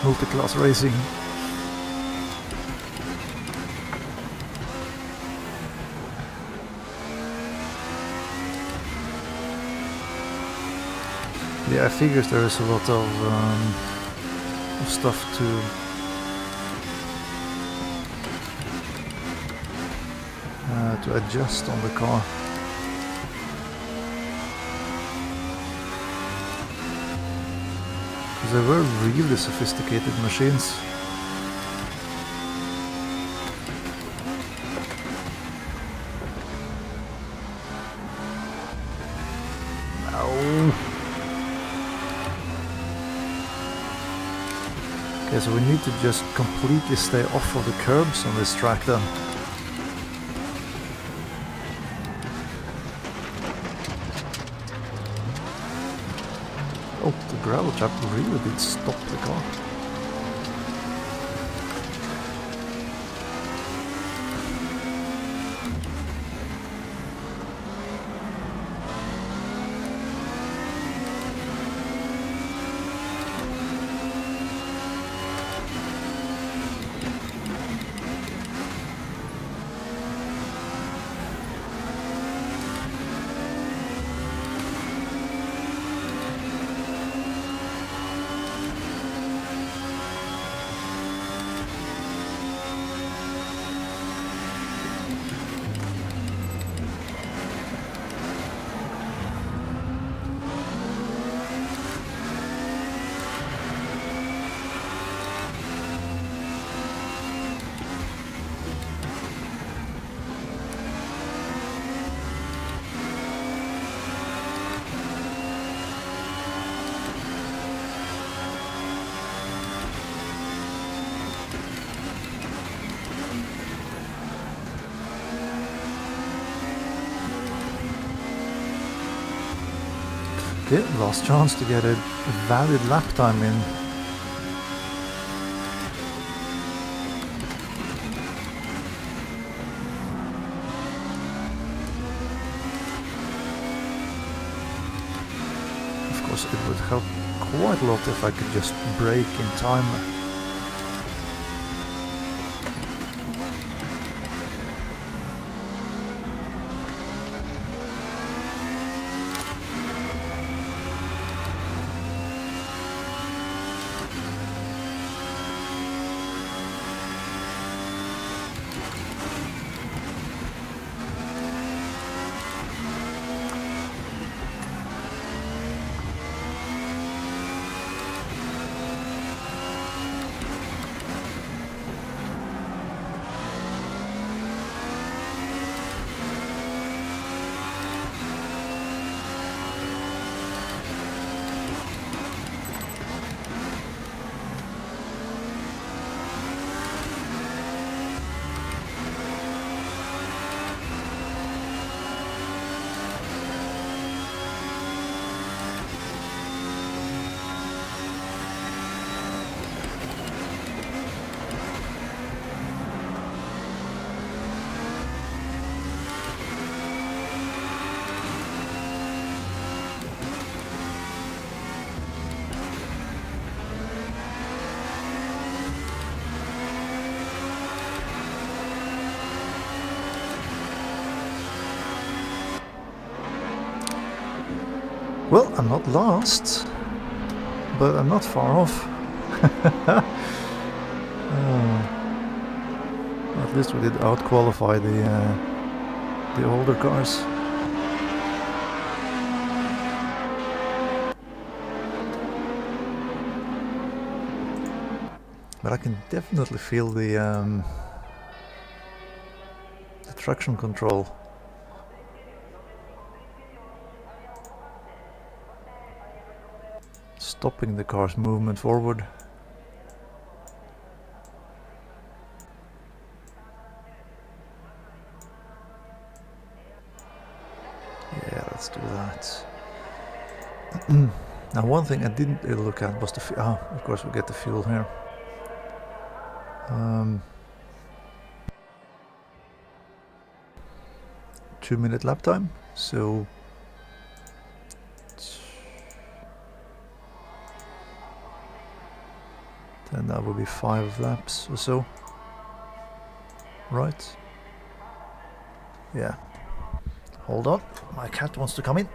multi-class racing. Yeah, I figures there is a lot of stuff to adjust on the car. Because they were really sophisticated machines. Okay, so we need to just completely stay off of the curbs on this track then. Oh, the gravel trap really did stop the car. Okay, last chance to get a valid lap time in. Of course, it would help quite a lot if I could just brake in time. Well, I'm not lost, but I'm not far off. At least we did out-qualify the older cars. But I can definitely feel the traction control. Stopping the car's movement forward. Yeah, let's do that. Now, one thing I didn't look at was the fuel. Of course we get the fuel here. 2-minute lap time, so Then that would be 5 laps or so. Right? Yeah. Hold on, my cat wants to come in.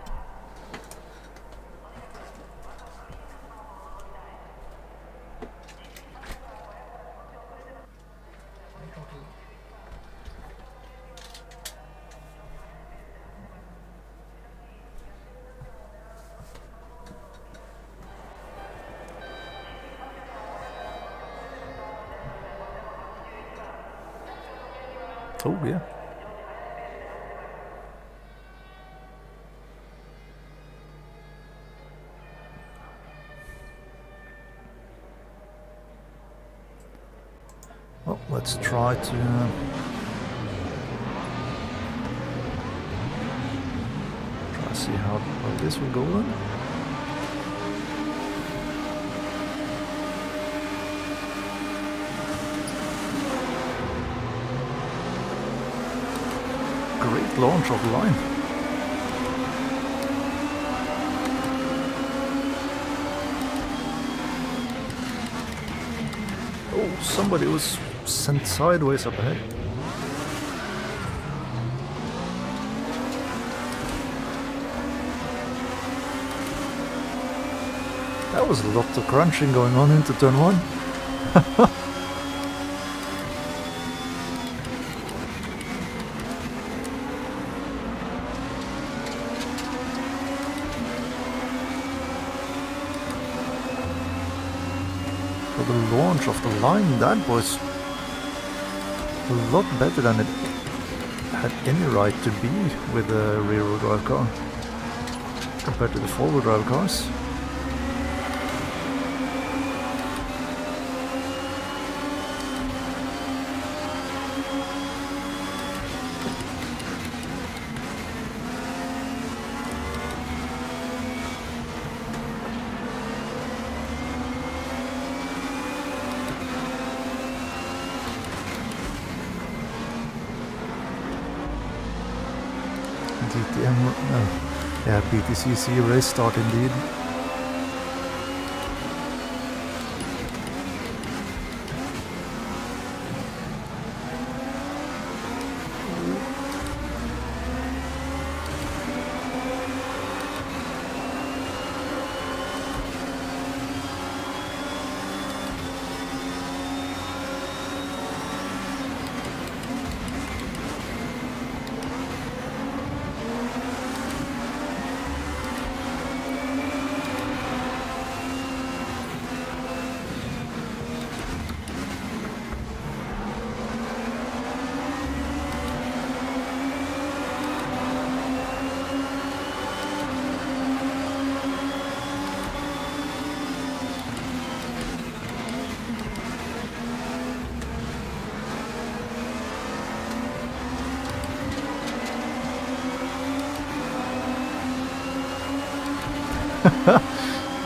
Oh yeah. Well, let's try to see how this will go then. Great launch of the line. Oh, somebody was sent sideways up ahead. That was a lot of crunching going on into turn 1. The launch of the line, that was a lot better than it had any right to be with a rear-wheel drive car compared to the four-wheel drive cars. Yeah, PTCC race start indeed.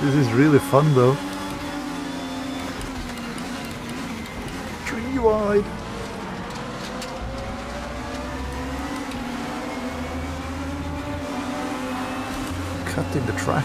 This is really fun though. 3 wide. Cutting the track.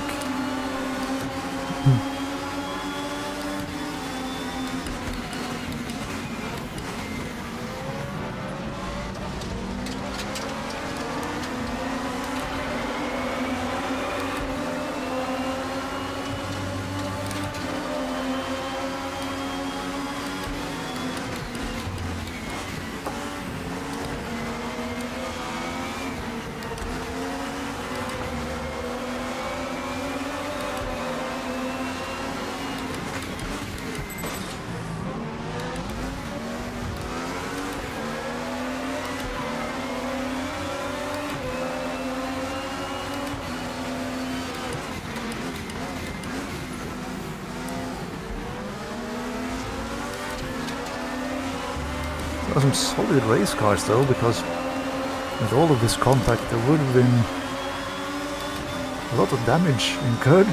Some solid race cars though, because with all of this contact there would have been a lot of damage incurred.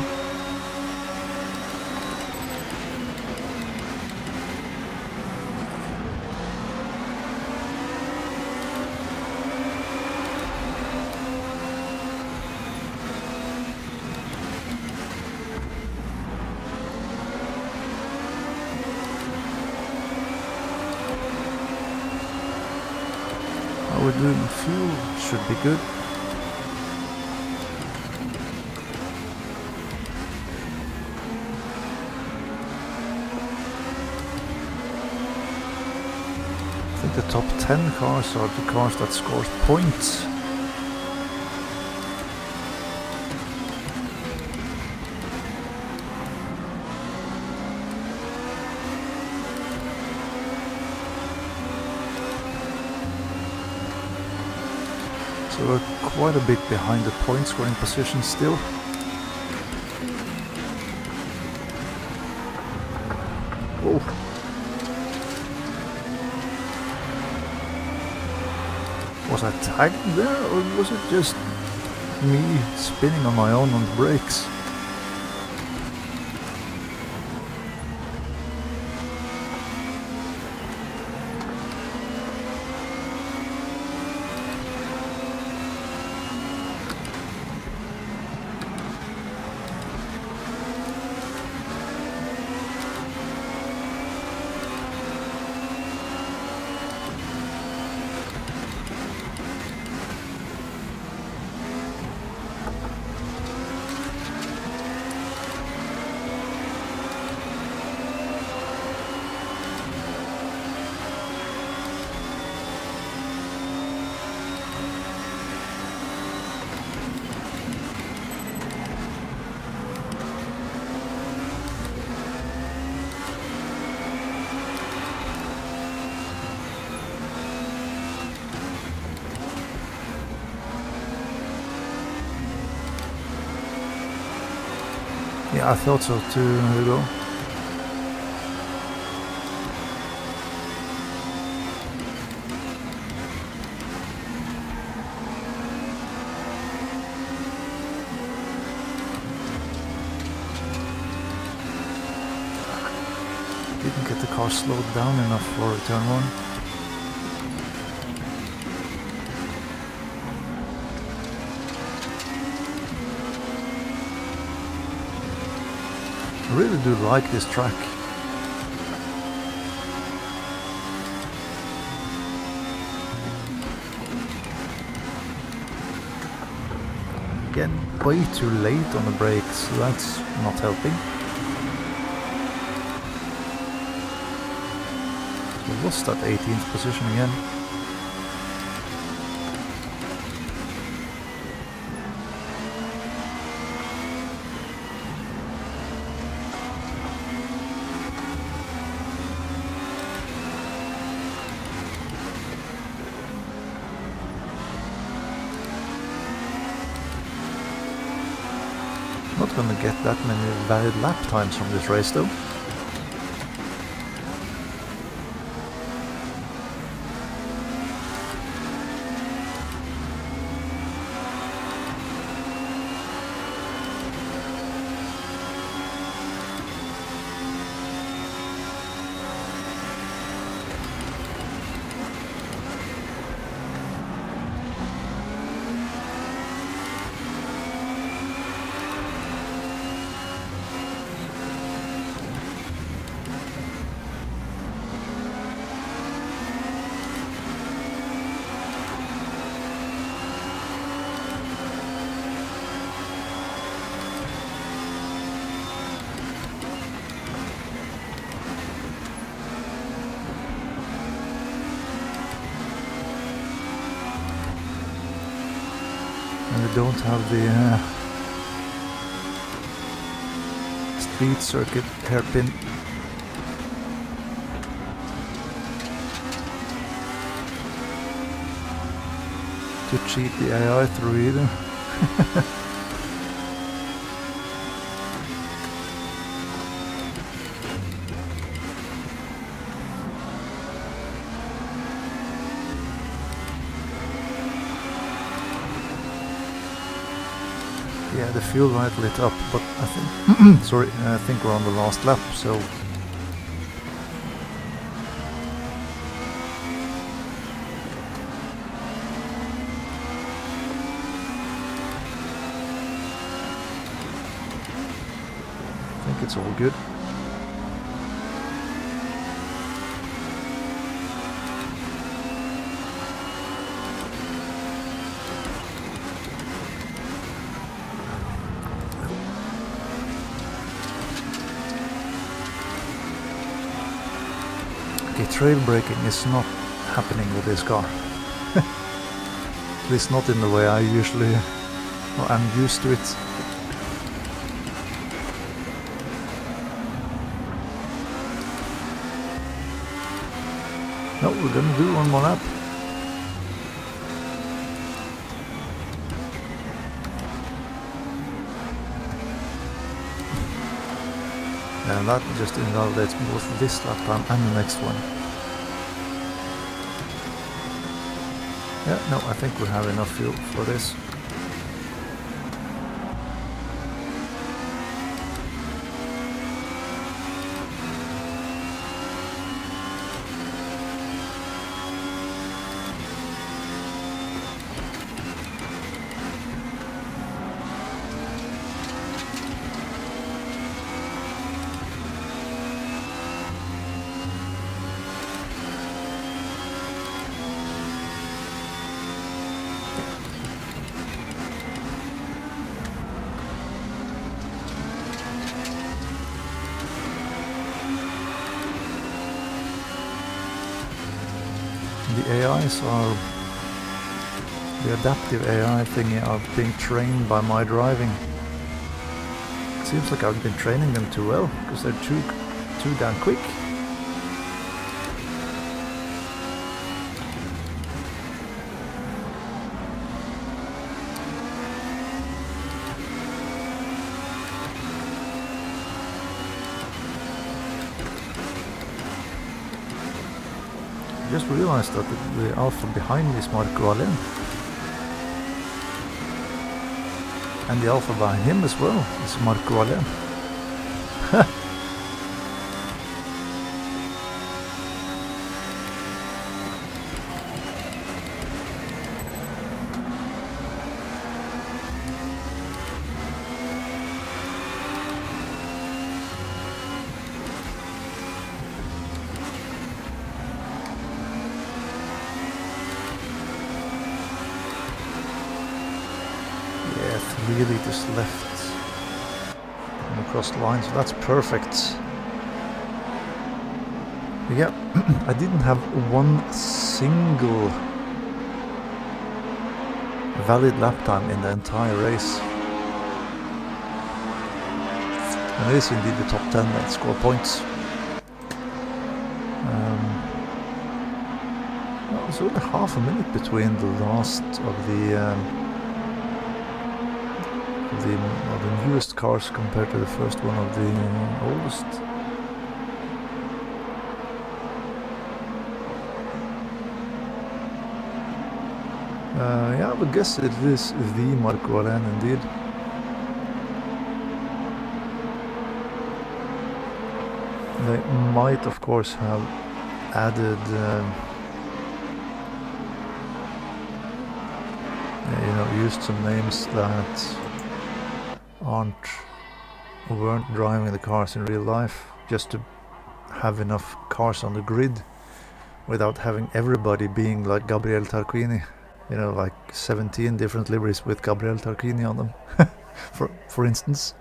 fuel should be good. I think the top 10 cars are the cars that score points. So we're quite a bit behind the point scoring position still. Oh. Was I tagged there, or was it just me spinning on my own on the brakes? Yeah, I thought so too, Hugo. Didn't get the car slowed down enough for turn one. I really do like this track. Again, way too late on the brakes, so that's not helping. So lost that 18th position again. Not gonna get that many valid lap times from this race though. And we don't have the street circuit hairpin. To cheat the AI through either. Yeah, the fuel light lit up, but I think sorry, I think we're on the last lap, so I think it's all good. Okay, trail braking is not happening with this car. At least not in the way I usually, or I'm used to it. No, we're gonna do one more lap. And that just invalidates both this lap time and the next one. Yeah, no, I think we have enough fuel for this. The AIs are, the adaptive AI thingy are being trained by my driving. It seems like I've been training them too well, because they're too damn quick. I just realized that the Alpha behind me is Marco Allen. And the Alpha behind him as well is Marco Allen. Really just left and across the line, so that's perfect. But yeah, I didn't have one single valid lap time in the entire race. And it is indeed the top 10 that score points. Well, it's only half a minute between the last of the newest cars compared to the first one of the oldest. Yeah, I would guess it is the Marco Allen indeed. They might, of course, have added, used some names that weren't driving the cars in real life, just to have enough cars on the grid without having everybody being like Gabriele Tarquini, like 17 different liveries with Gabriele Tarquini on them, for instance.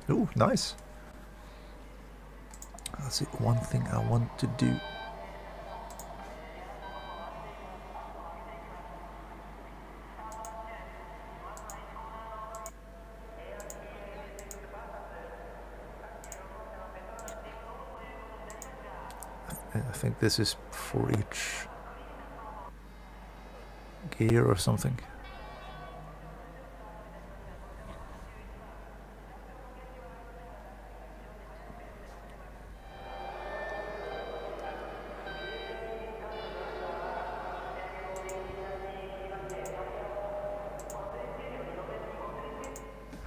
Oh, nice. That's it. One thing I want to do. I think this is for each gear or something.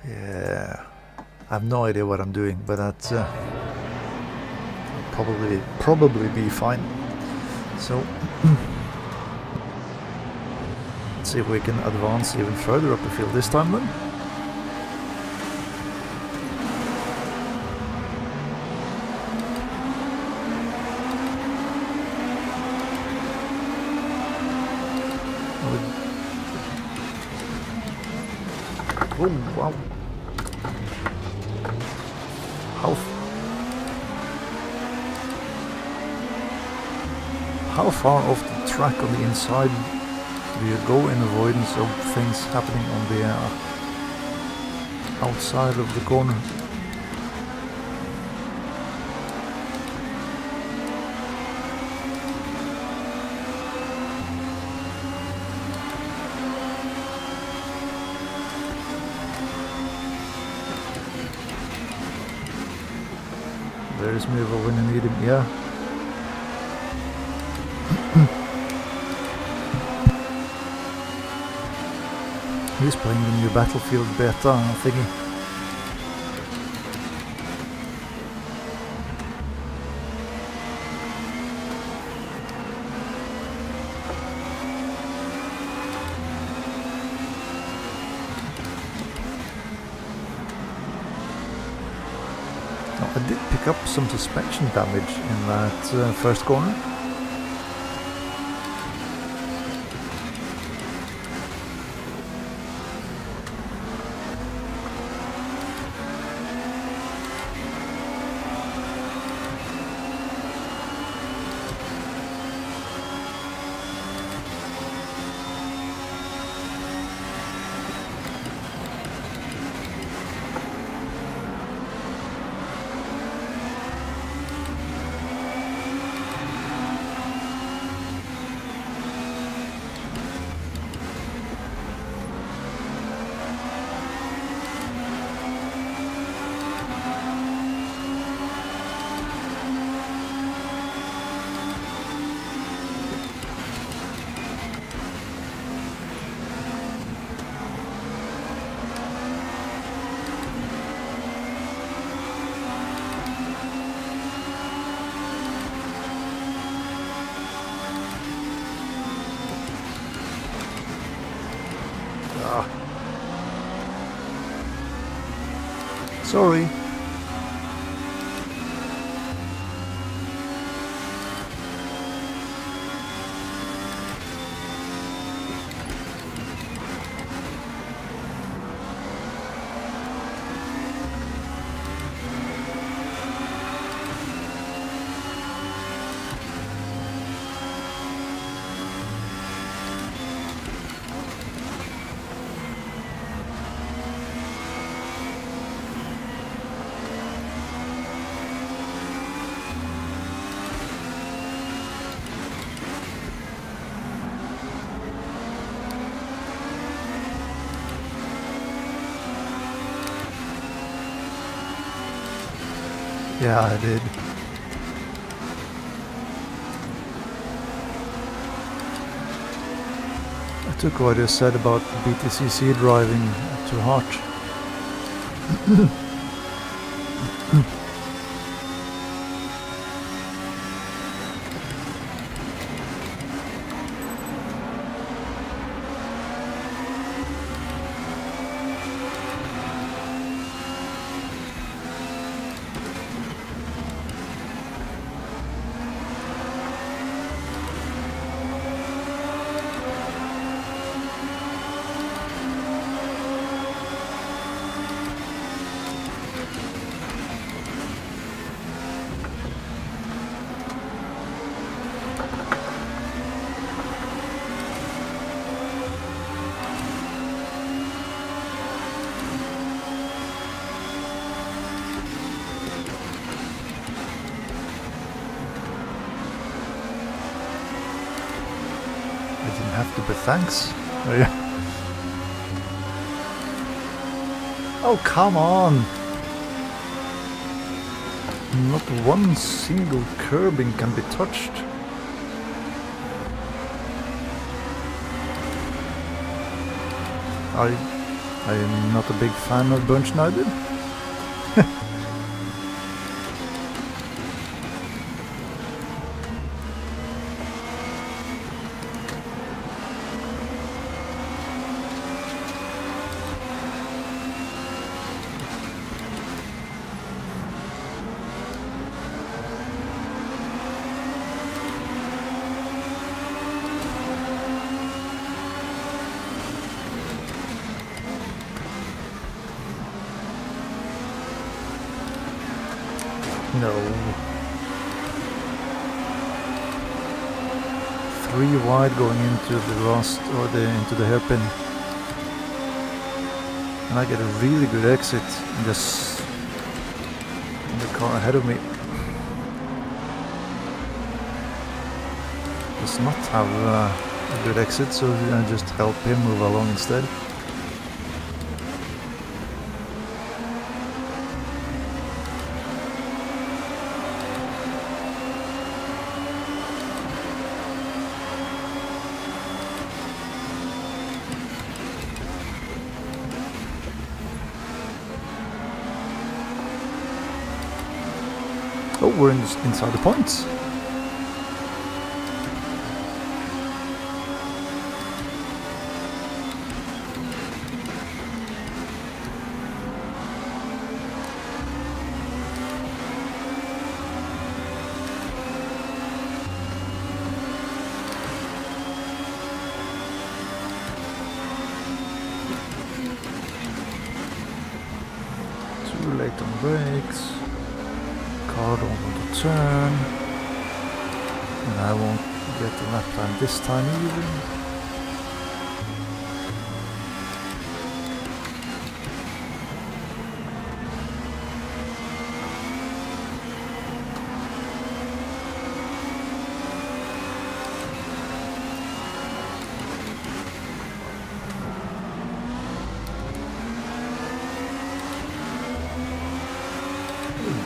Yeah, I have no idea what I'm doing, but that's probably be fine. So let's see if we can advance even further up the field this time then. Oh wow! How far off the track on the inside do you go in avoidance of things happening on the outside of the corner? There's Mivo when you need him, yeah. He's playing the new Battlefield beta, I'm thinking. Now, I did pick up some suspension damage in that first corner. Sorry. Yeah, I did. I took what you said about BTCC driving to heart. Have to be thanks. Oh, yeah. Oh, come on! Not one single curbing can be touched. I'm not a big fan of Bernd Schneider. No. 3 wide going into the last, or into the hairpin. And I get a really good exit in the car ahead of me. Does not have a good exit, so I just help him move along instead. Oh, we're inside the points. Too late on brakes. Car don't want to turn, and I won't get the lap time this time either.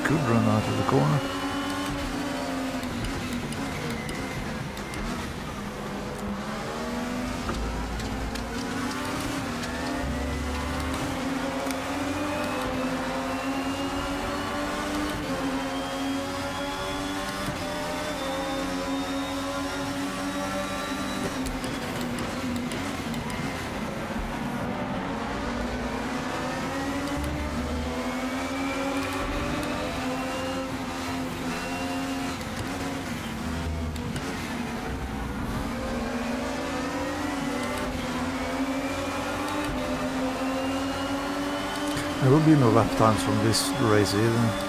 Good run out of the corner. There will be no lap times from this race either.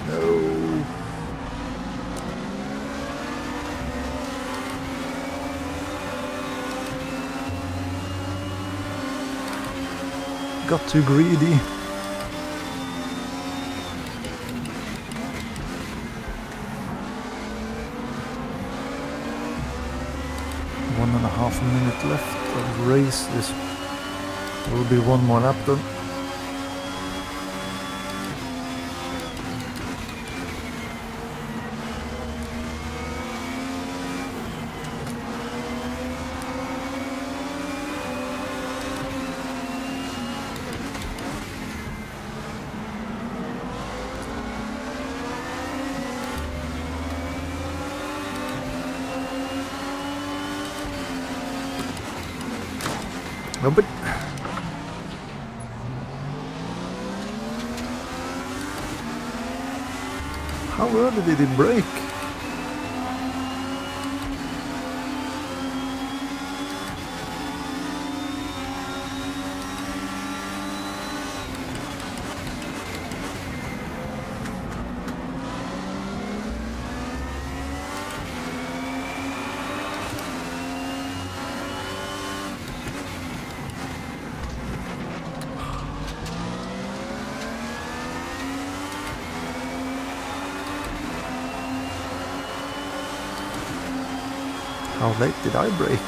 No. Got too greedy. One and a half minute left of the race. This will be one more lap then. No, but how early did he brake? How late did I brake?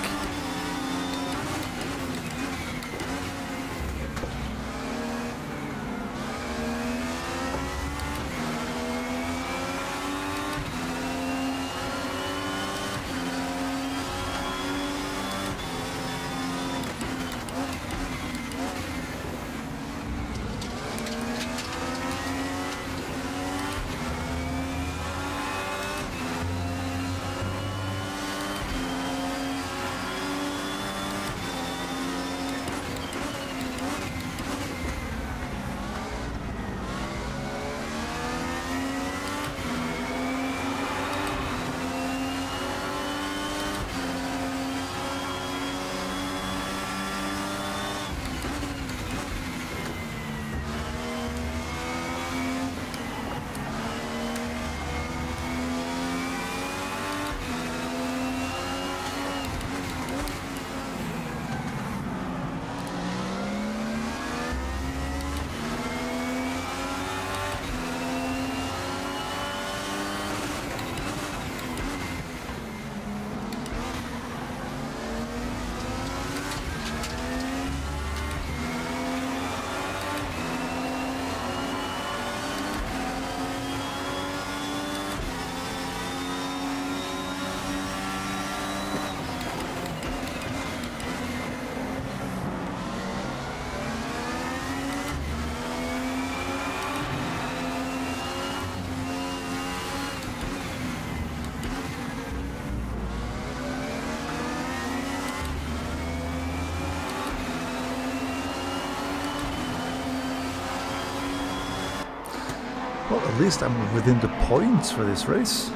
Well, at least I'm within the points for this race.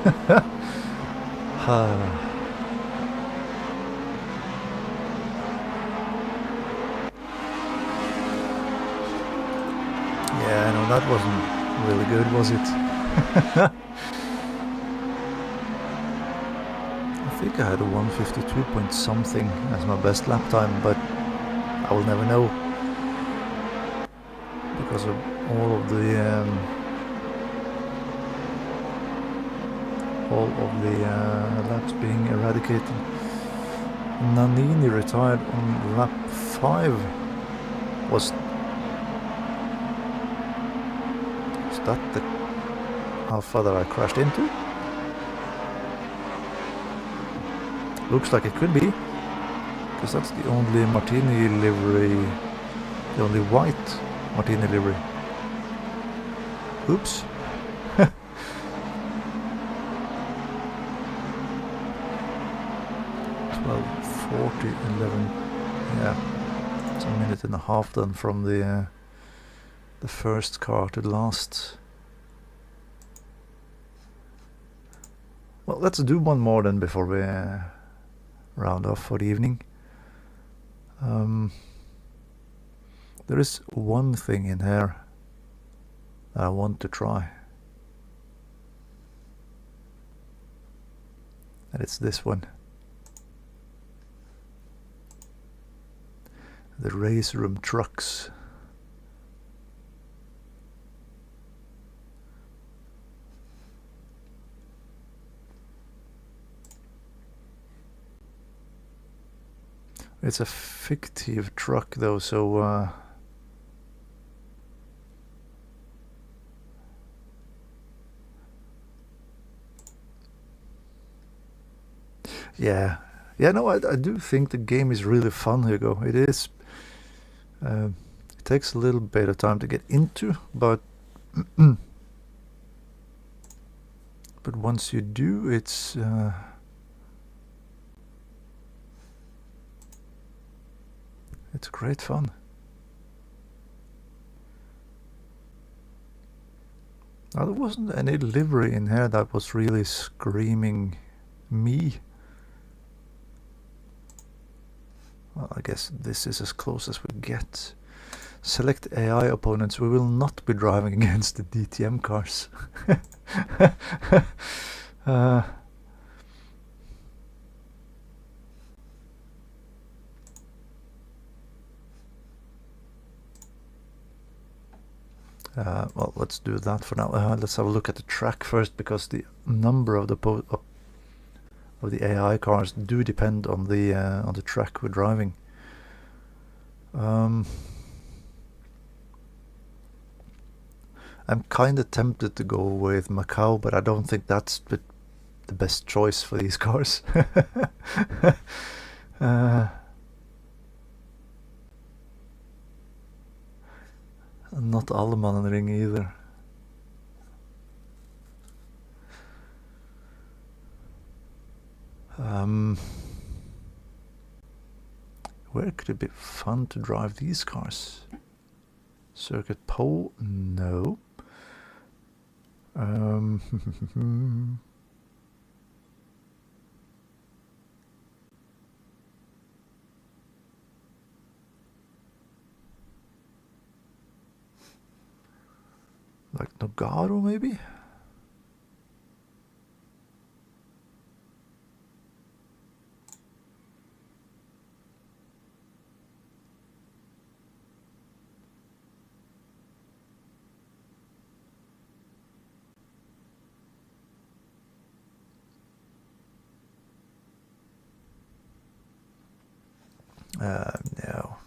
Yeah, no, that wasn't really good, was it? I think I had a 152 point something as my best lap time, but I will never know because of all of the laps being eradicated. Nannini retired on lap 5. Was that the Alpha that I crashed into? Looks like it could be, because that's the only Martini livery, the only white Martini livery. Oops. 12:40, 11. Yeah, it's a minute and a half then from the first car to the last. Well, let's do one more then before we round off for the evening. There is one thing in here that I want to try, and it's this one. The RaceRoom trucks. It's a fictive truck though, so yeah, no, I do think the game is really fun, Hugo. It is. It takes a little bit of time to get into, but but once you do, it's great fun. Now, there wasn't any livery in here that was really screaming me. Well, I guess this is as close as we get. Select AI opponents. We will not be driving against the DTM cars. Well, let's do that for now. Let's have a look at the track first, because the number of the AI cars do depend on the track we're driving. I'm kind of tempted to go with Macau, but I don't think that's the best choice for these cars. Not Allemannen either. Where could it be fun to drive these cars? Circuit pole? No. Like Nogaro, maybe? No.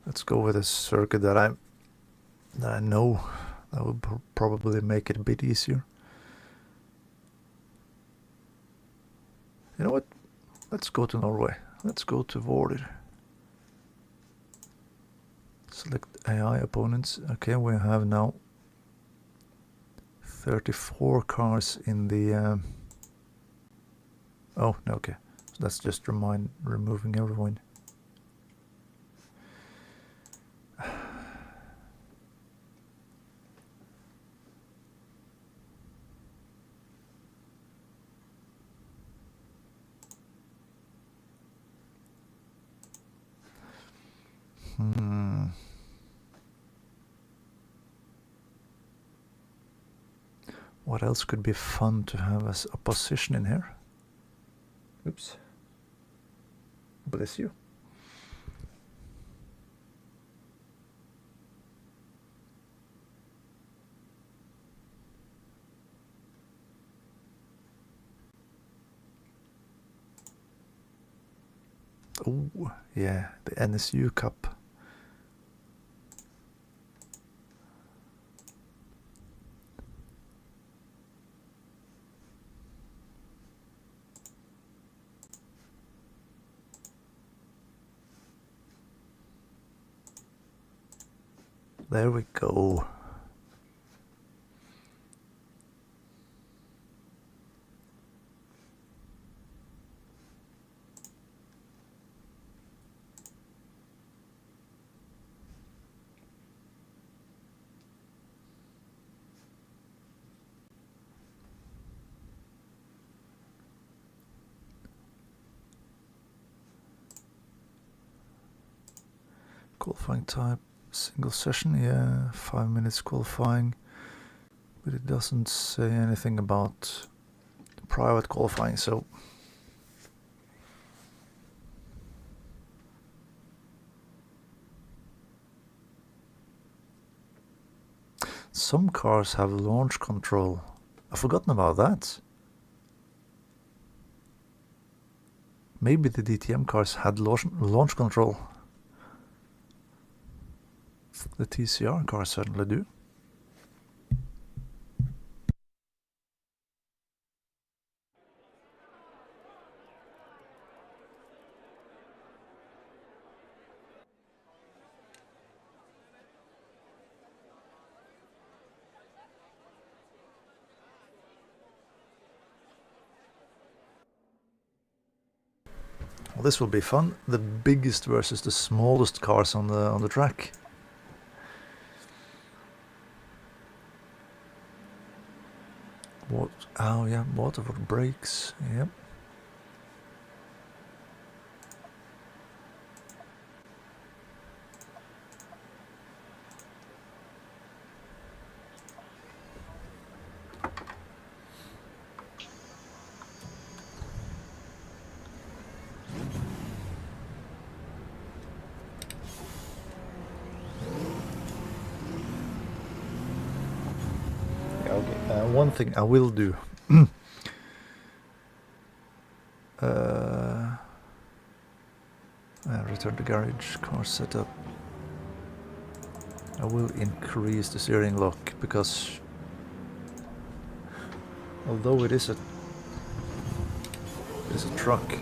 Let's go with a circuit that I know. That would probably make it a bit easier. You know what? Let's go to Norway. Let's go to Våler. Select AI opponents. Okay, we have now 34 cars in the... Oh, no, okay. So that's just removing everyone. What else could be fun to have as a position in here? Oops. Bless you. Oh, yeah, the NSU Cup. There we go. Qualifying type, single session, yeah, 5 minutes qualifying, but it doesn't say anything about private qualifying, so some cars have launch control. I've forgotten about that. Maybe the DTM cars had launch control. The TCR cars certainly do. Well, this will be fun. The biggest versus the smallest cars on the track. What? Oh yeah, water for brakes. Yep. One thing I will do. Return to garage, car setup. I will increase the steering lock because although it is a truck,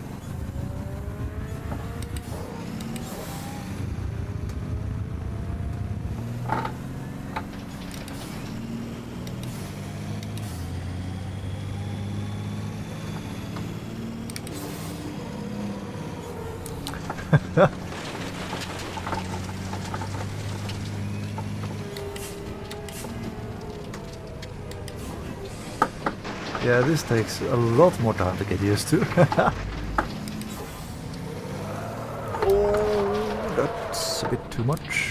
yeah, this takes a lot more time to get used to. Oh, that's a bit too much.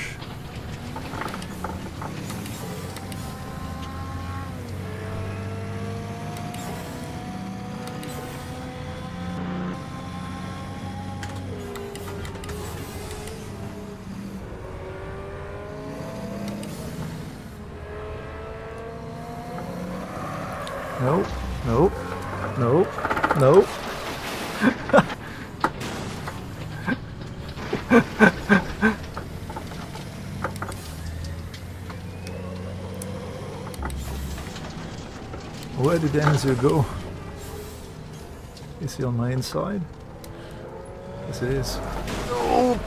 No, no, no, no. Where did Enzo go? Is he on my inside? Yes, it is. Oh.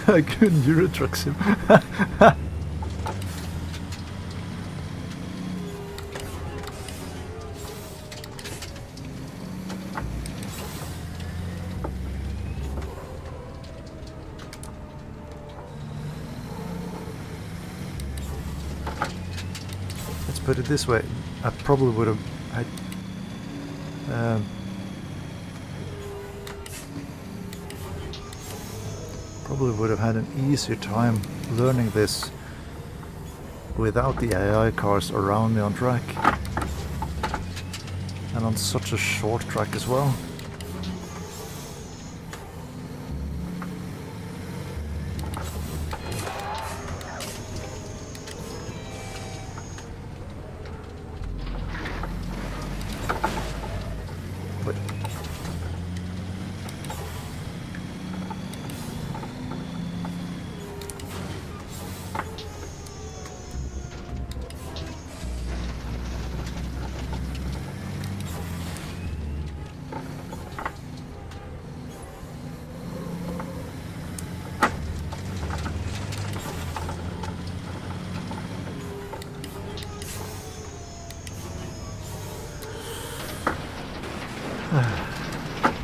I couldn't Eurotrucks him. put it this way, I probably would have had an easier time learning this without the AI cars around me on track, and on such a short track as well.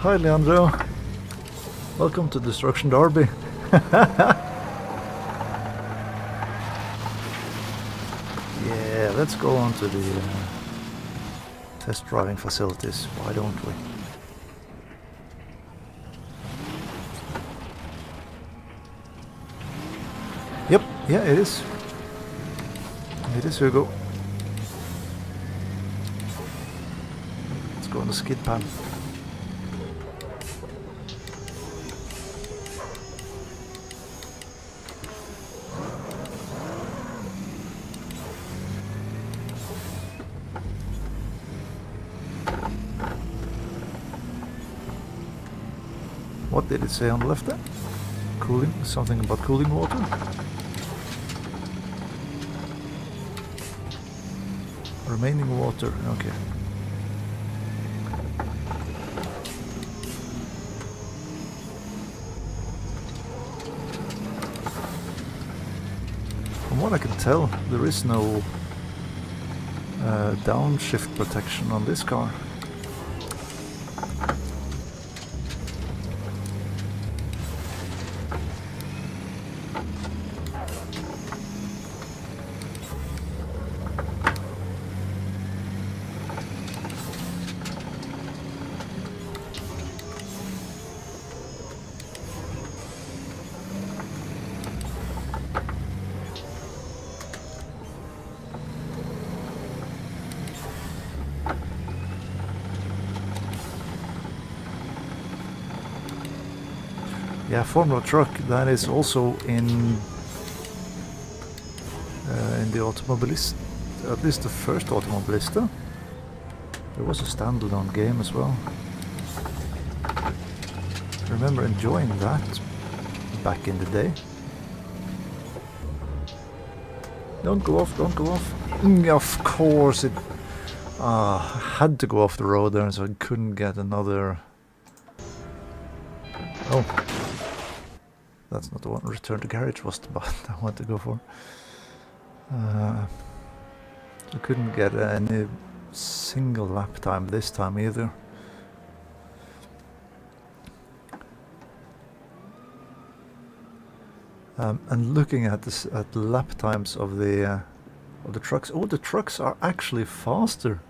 Hi Leandro, welcome to Destruction Derby. Yeah, let's go on to the test driving facilities, why don't we? Yep, yeah it is. It is Hugo. Let's go on the skid pan. What did it say on the left there? Cooling, something about cooling water? Remaining water, okay. From what I can tell, there is no downshift protection on this car. Yeah, Formula Truck, that is also in the Automobilista, at least the first Automobilista. There was a standalone game as well. I remember enjoying that back in the day. Don't go off, don't go off. Of course it had to go off the road there, so I couldn't get another. Oh. That's not the one. Return to garage was the button I want to go for. I couldn't get any single lap time this time either. And looking at this, at the lap times of the trucks. Oh, the trucks are actually faster.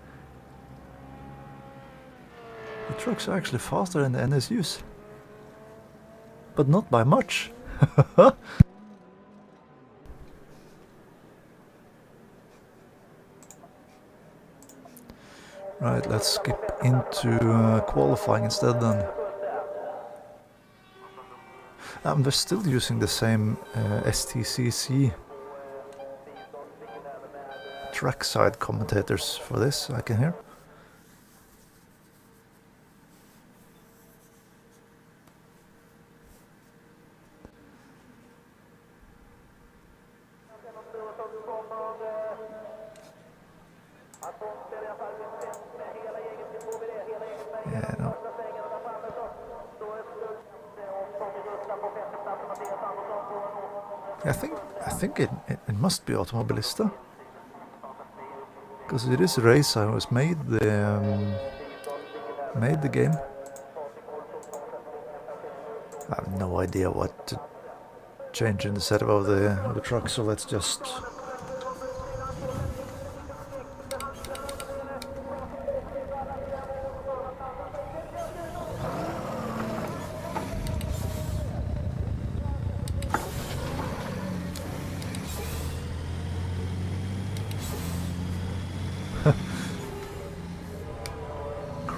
The trucks are actually faster than the NSUs. But not by much. Right, let's skip into qualifying instead then. They're still using the same STCC trackside commentators for this, I can hear. Yeah, no. I think it must be Automobilista, because it is RaceRoom who has made the game. I have no idea what to change in the setup of the truck, so let's just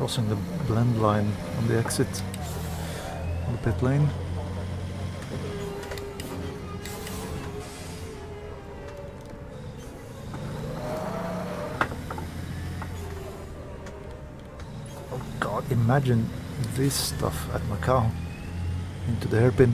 crossing the blend line on the exit on the pit lane. Oh god, imagine this stuff at Macau into the hairpin.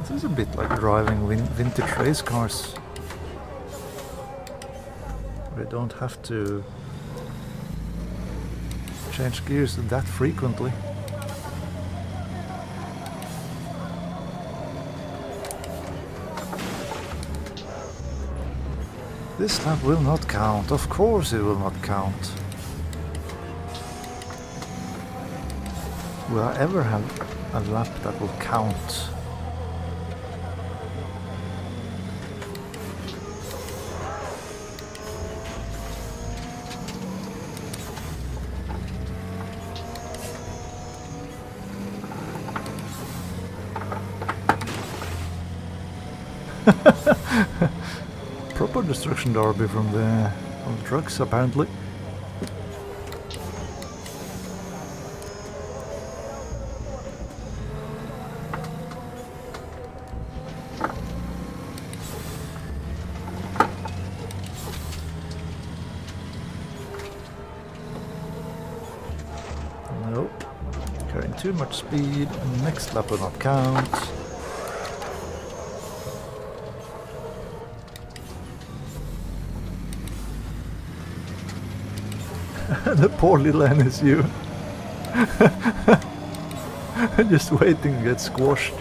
This is a bit like driving vintage race cars. We don't have to change gears that frequently. This lap will not count, of course it will not count. Will I ever have a lap that will count? Proper destruction derby from the trucks apparently. Nope. Carrying too much speed. Next lap will not count. The poor little NSU. Just waiting to get squashed.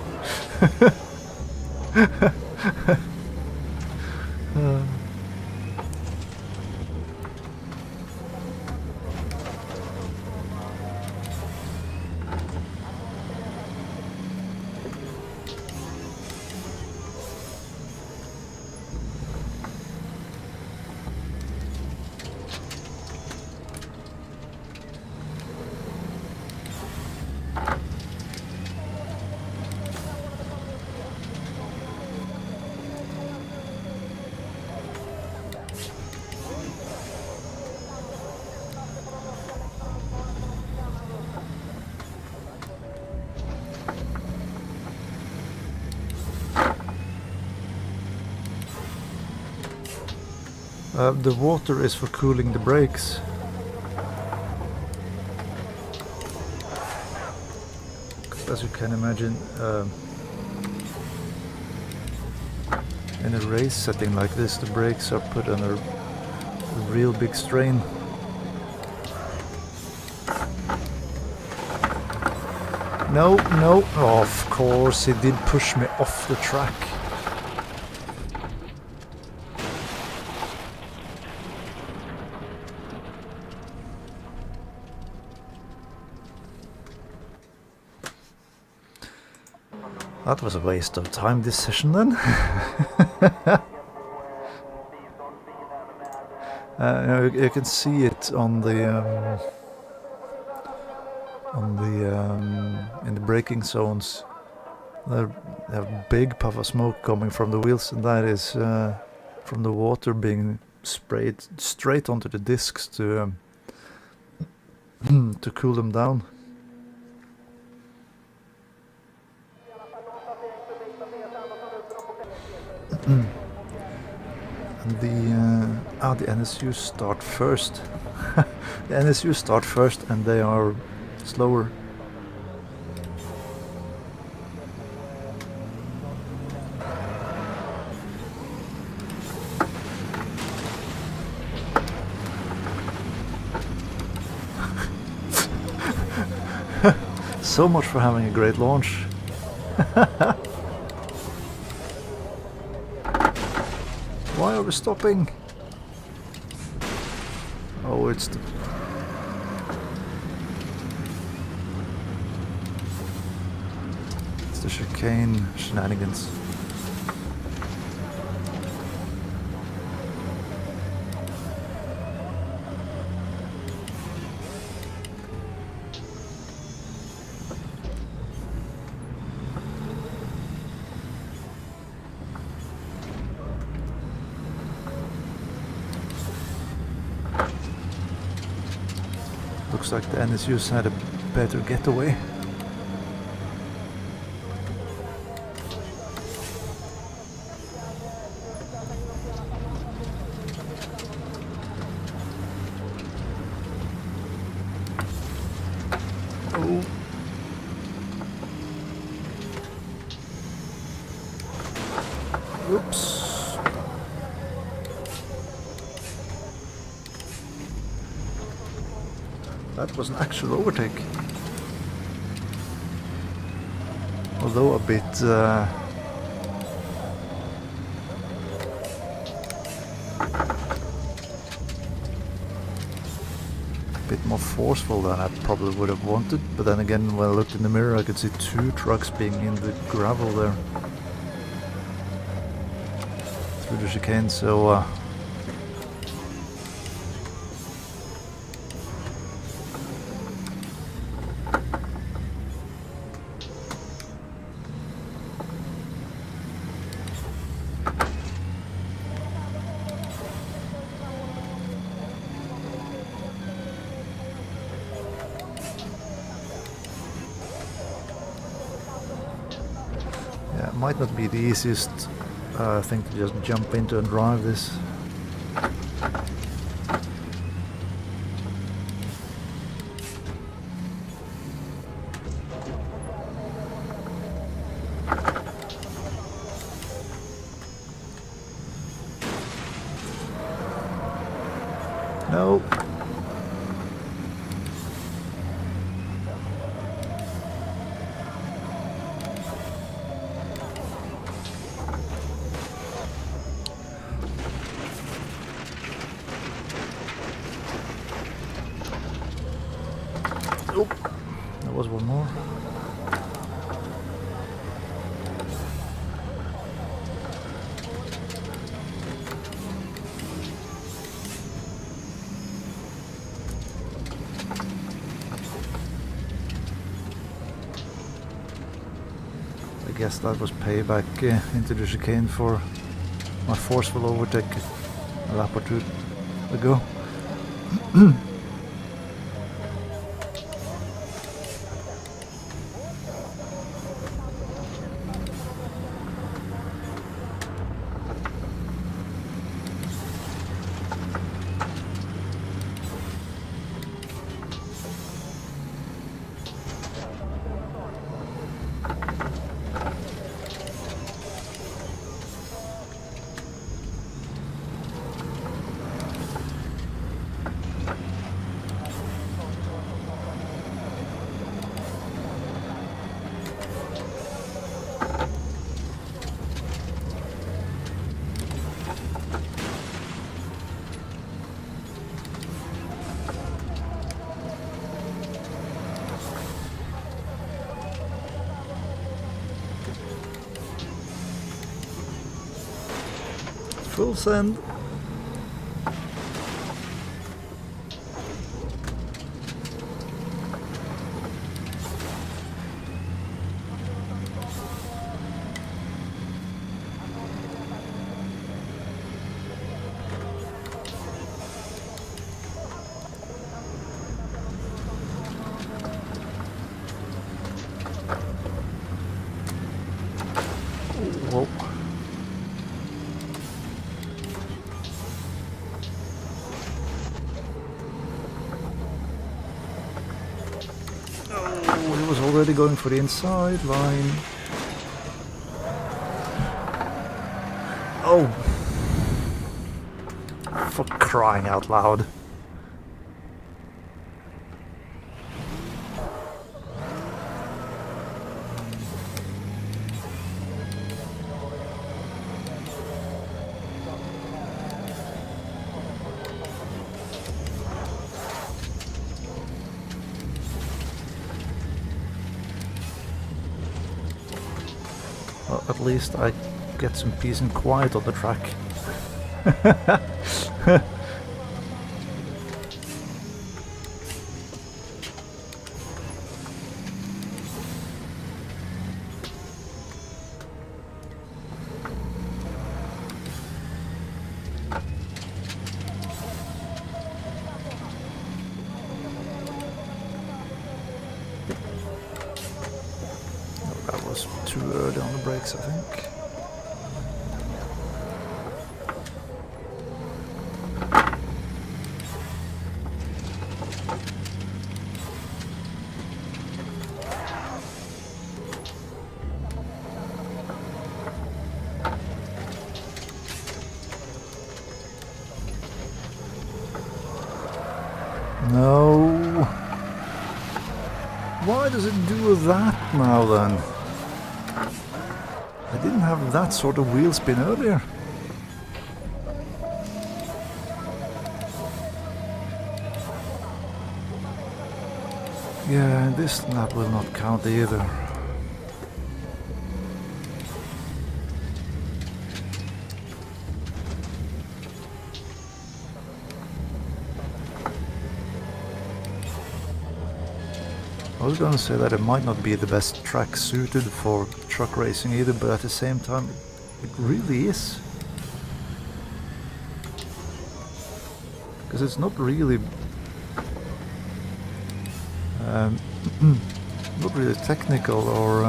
The water is for cooling the brakes. As you can imagine, in a race setting like this, the brakes are put under a real big strain. No, no, oh, of course he did push me off the track. That was a waste of time this session then. You can see it on the in the braking zones. They have a big puff of smoke coming from the wheels, and that is from the water being sprayed straight onto the discs to cool them down. And the NSU start first. The NSU start first, and they are slower. So much for having a great launch. Why are we stopping? Oh, it's the chicane shenanigans. looks like the NSUs had a better getaway. Oh. Oops. That was an actual overtake. Although a bit more forceful than I probably would have wanted, but then again, when I looked in the mirror I could see 2 trucks being in the gravel there through the chicane, so yeah, it might not be the easiest thing to just jump into and drive this. No. Oh, there was one more. I guess that was payback into the chicane for my forceful overtake a lap or 2 ago. Full send. Whoa. Oh, he was already going for the inside line. Oh, for crying out loud. Well, at least I get some peace and quiet on the track. was too early on the brakes, I think. No. Why does it do that now then? I didn't have that sort of wheel spin earlier. Yeah, this lap will not count either. I was gonna say that it might not be the best track suited for truck racing either, but at the same time, it really is. Because it's not really... not really technical or...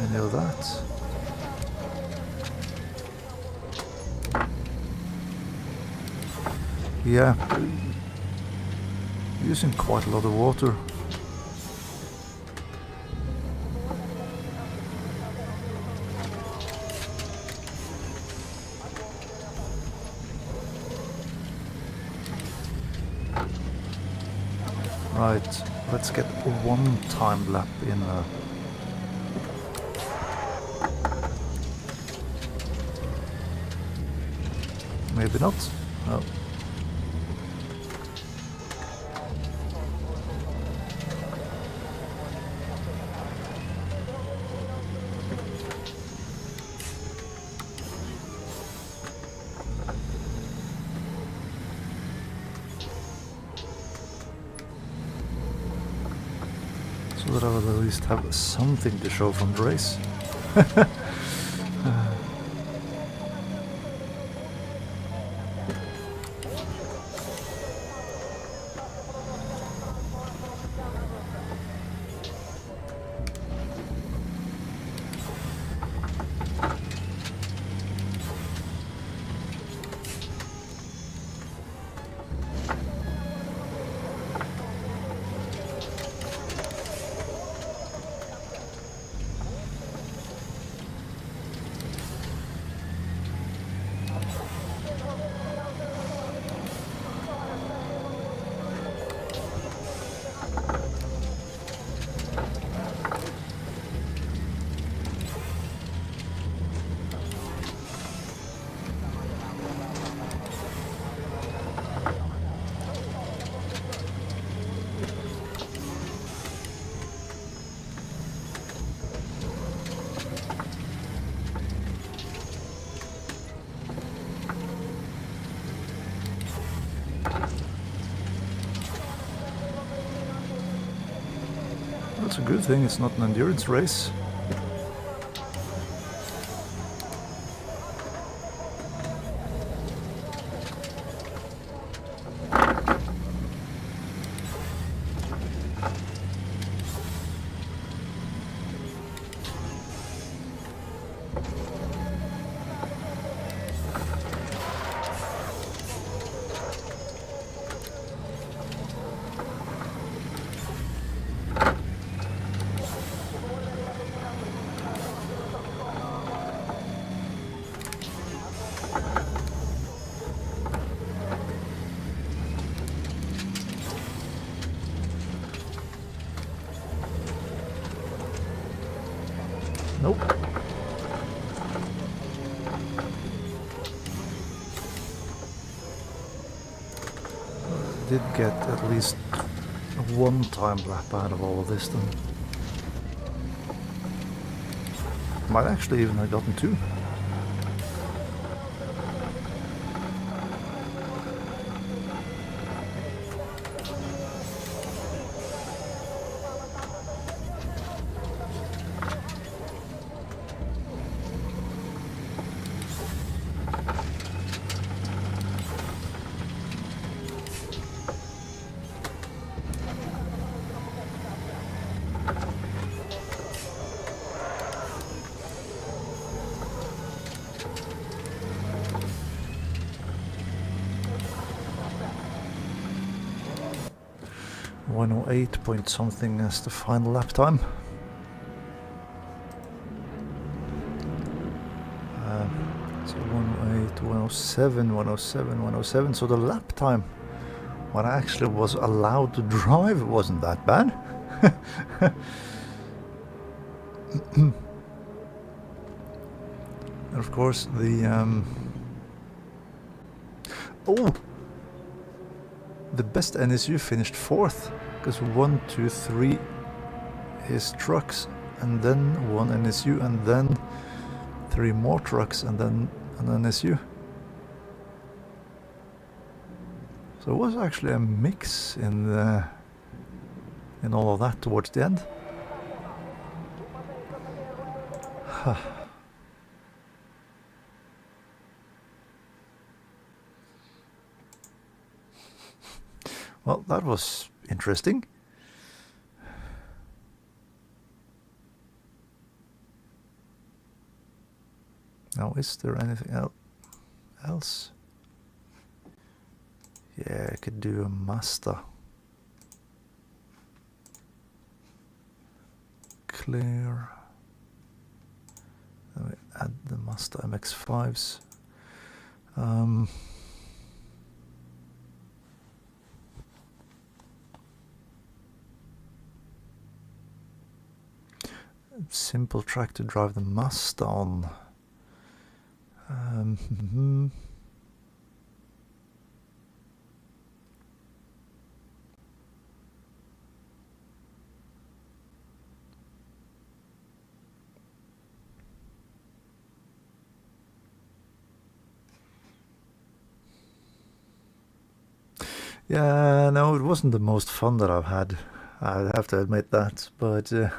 any of that. Yeah, using quite a lot of water. Right, let's get one time lap in. Maybe not. No. So that I will at least have something to show from the race. That's a good thing it's not an endurance race. Nope. Did get at least one time lap out of all of this then. Might actually even have gotten two. 108 point something as the final lap time. So 108, 107, 107, 107. So the lap time, when I actually was allowed to drive, wasn't that bad. And of course the the best NSU finished 4th, because 1, 2, 3 is trucks, and then 1 NSU, and then 3 more trucks, and then an NSU. So it was actually a mix in all of that towards the end. Well, that was interesting. Now, is there anything else? Yeah, I could do a Mazda. Clear. Then we add the Mazda MX-5s. Simple track to drive the Mazda on. Yeah, no, it wasn't the most fun that I've had. I have to admit that, but it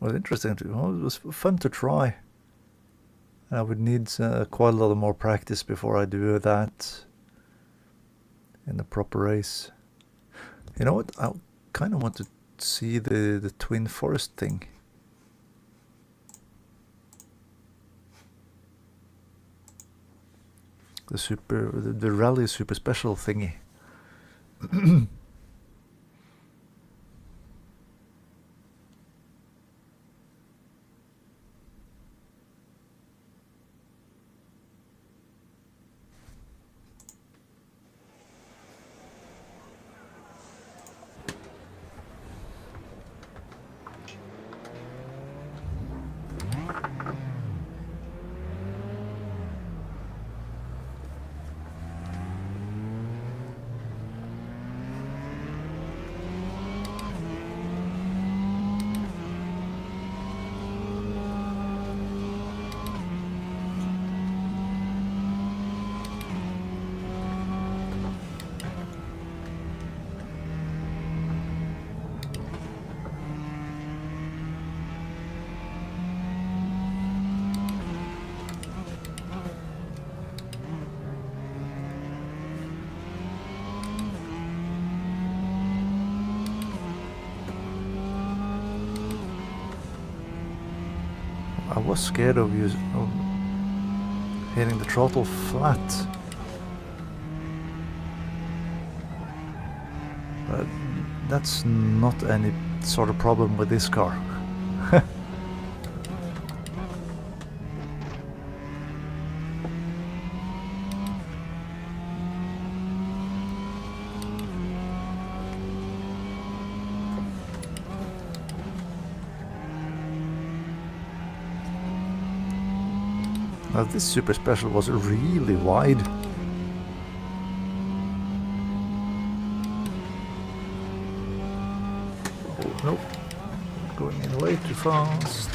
was interesting. It was fun to try. I would need quite a lot more practice before I do that in a proper race. You know what? I kind of want to see the Twin Forest thing. The rally super special thingy. I was scared of hitting the throttle flat, but that's not any sort of problem with this car. Now this super special was really wide. Oh, nope, going in way too fast.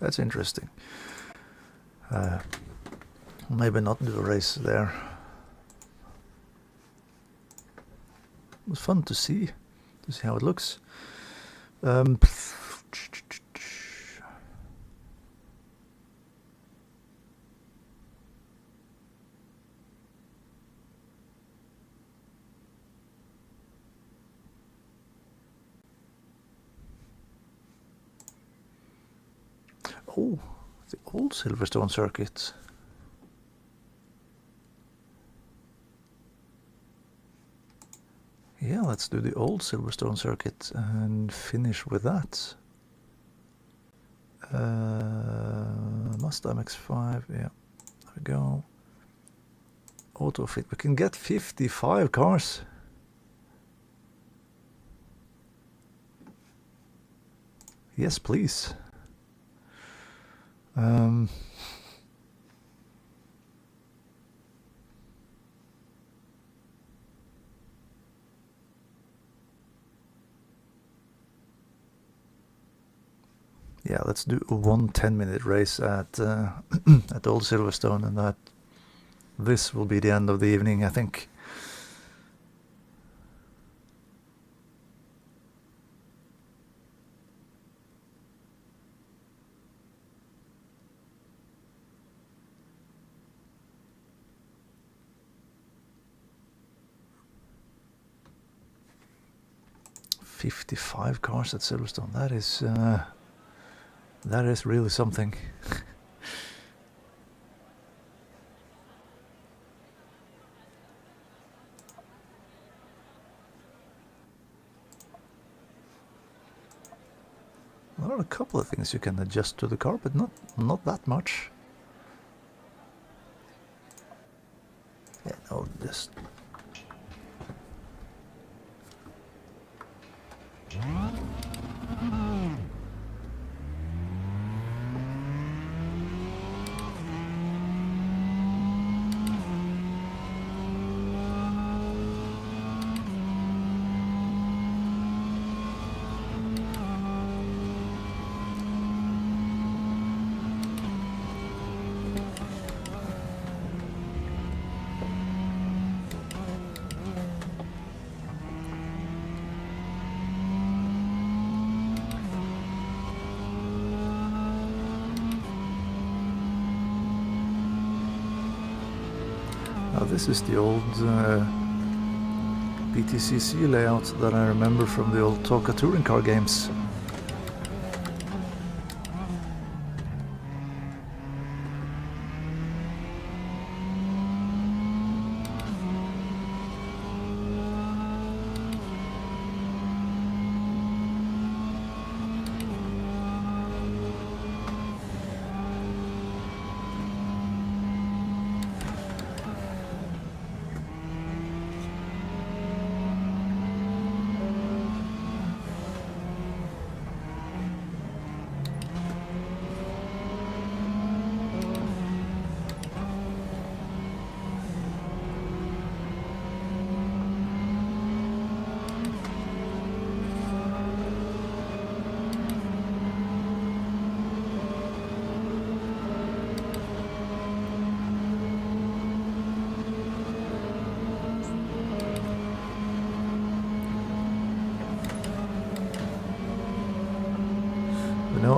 That's interesting. Maybe not do a race there. It was fun to see how it looks. Oh, the old Silverstone circuit. Yeah, let's do the old Silverstone circuit and finish with that. Mazda MX-5, yeah, there we go. Auto fit, we can get 55 cars. Yes, please. Yeah, let's do a 1 10-minute race at at Old Silverstone, and this will be the end of the evening, I think. $55 cars at Silverstone. That is really something. There are a couple of things you can adjust to the car, but not that much. Yeah, no, just. This is the old PTCC layout that I remember from the old Toka touring car games.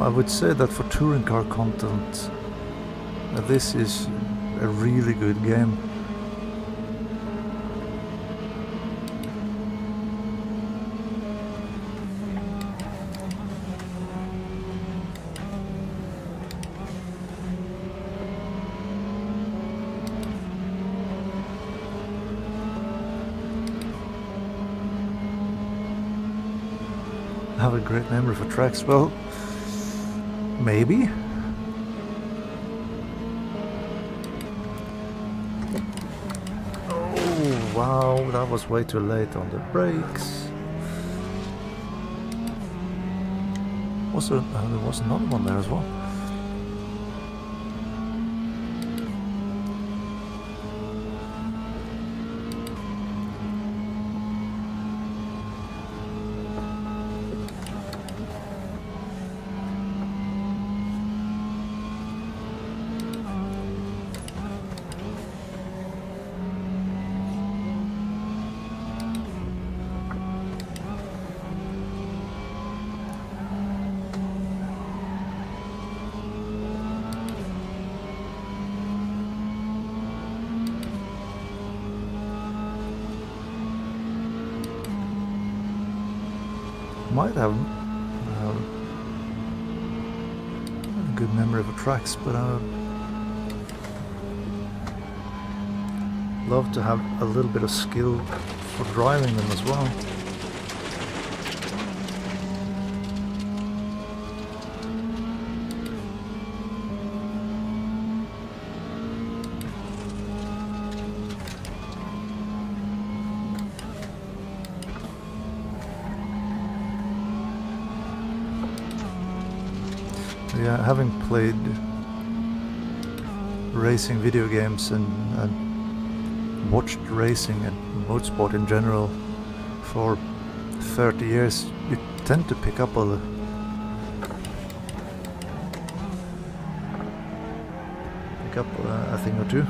I would say that for touring car content, this is a really good game. I have a great memory for tracks. Well, maybe. Oh wow, that was way too late on the brakes. Also, there was another one there as well. might have a good memory of the tracks, but I would love to have a little bit of skill for driving them as well. Yeah, having played racing video games and watched racing and motorsport in general for 30 years, you tend to pick up a thing or two.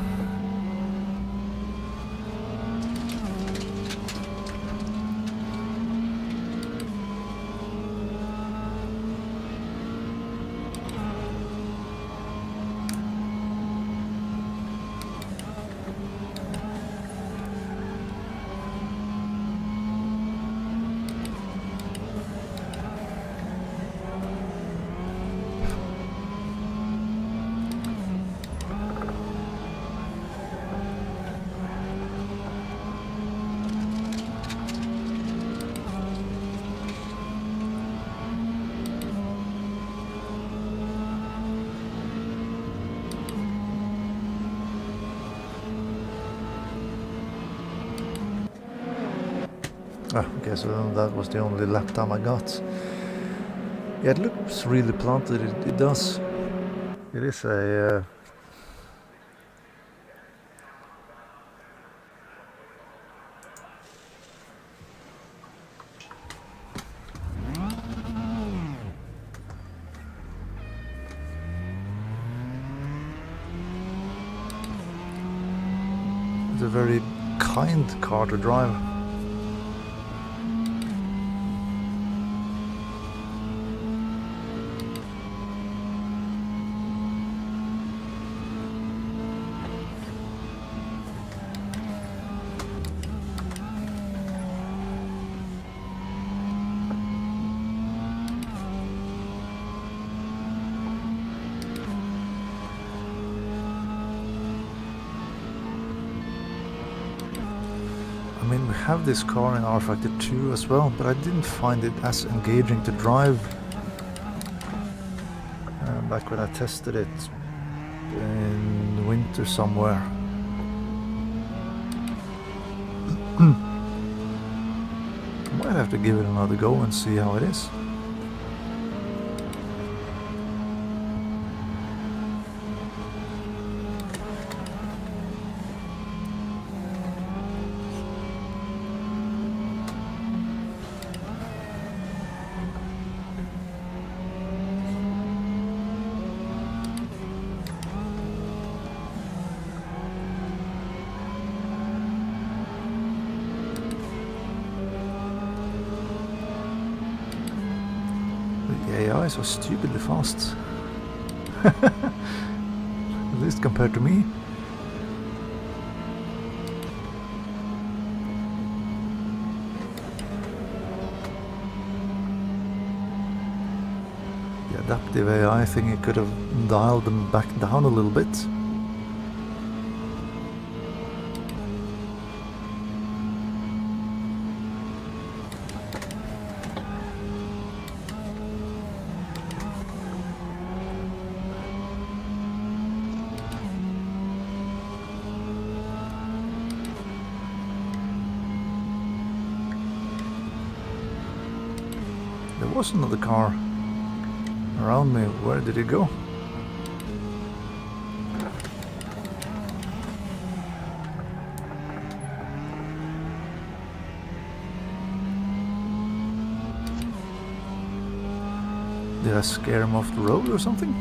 Okay, so that was the only lap time I got. Yeah, it looks really planted, it does. It is a... it's a very kind car to drive. I mean, we have this car in R Factor 2 as well, but I didn't find it as engaging to drive back when I tested it in the winter somewhere. Might have to give it another go and see how it is. The AI is so stupidly fast. At least compared to me. The adaptive AI thing, it could have dialed them back down a little bit. There was another car around me. Where did it go? Did I scare him off the road or something?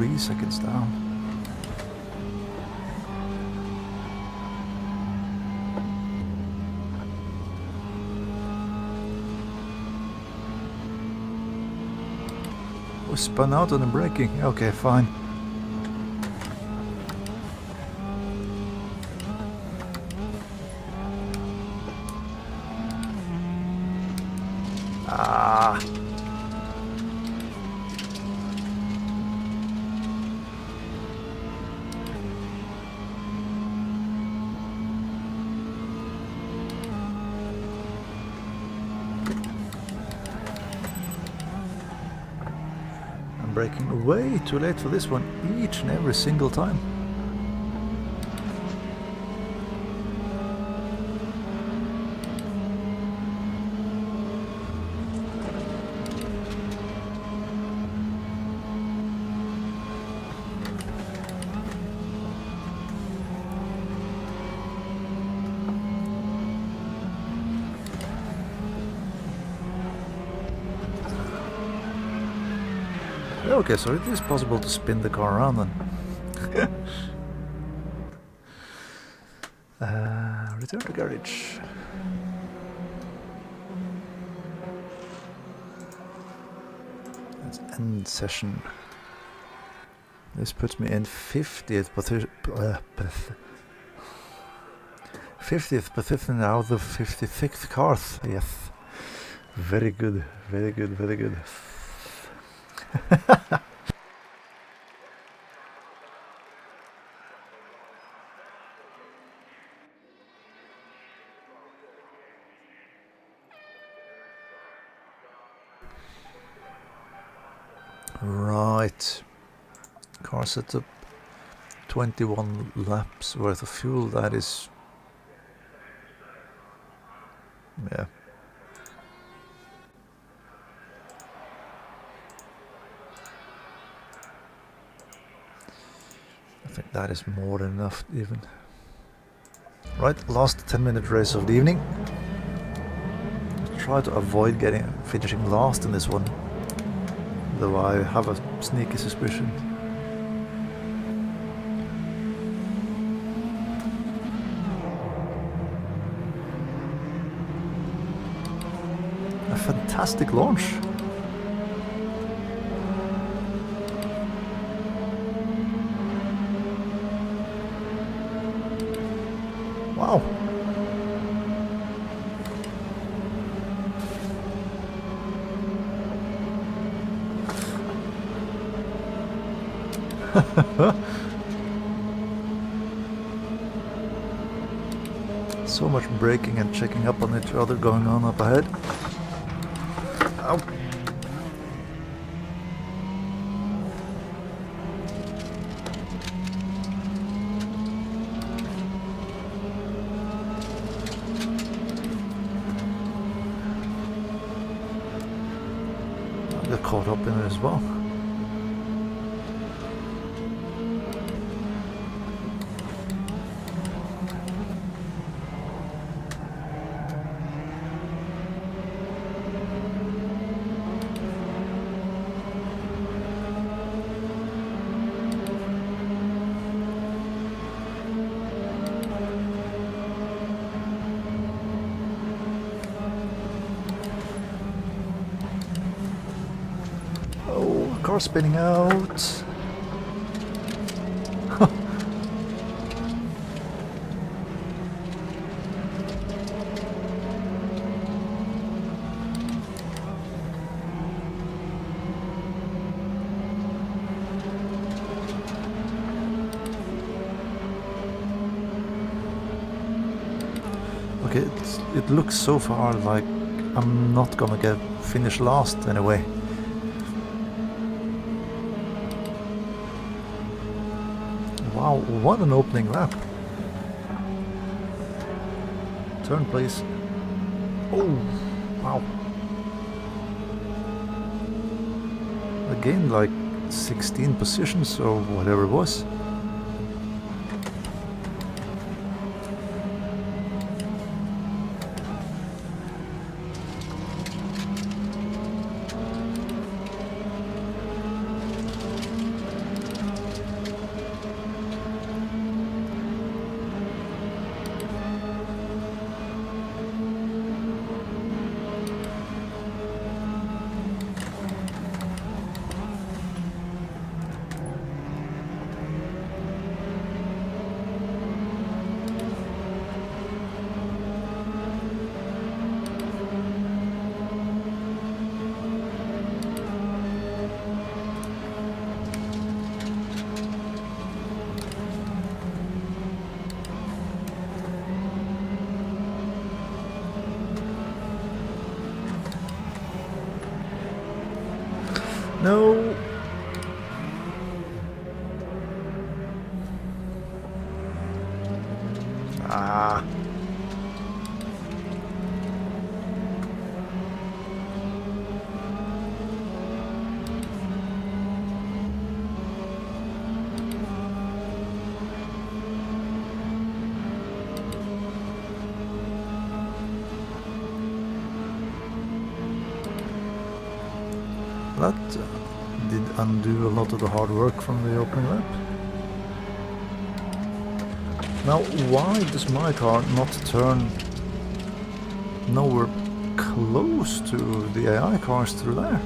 3 seconds down. We spun out on the braking. Okay, fine. Ah. I'm braking way too late for this one each and every single time. Okay, so it is possible to spin the car around then. Return to garage. Let's end session. This puts me in 50th position out of 56th cars. Yes. Very good, very good, very good. Right, car setup, 21 laps worth of fuel. That is, yeah. I think that is more than enough even. Right, last 10-minute race of the evening. Try to avoid finishing last in this one, though I have a sneaky suspicion. A fantastic launch. Wow. So much braking and checking up on each other going on up ahead. Ow. I got caught up in it as well. Car spinning out. Okay, it looks so far like I'm not gonna finish last anyway. Wow, what an opening lap. Turn, please. Oh, wow. I gained like 16 positions or whatever it was. No! Ah! That did undo a lot of the hard work from the opening lap. Now, why does my car not turn nowhere close to the AI cars through there?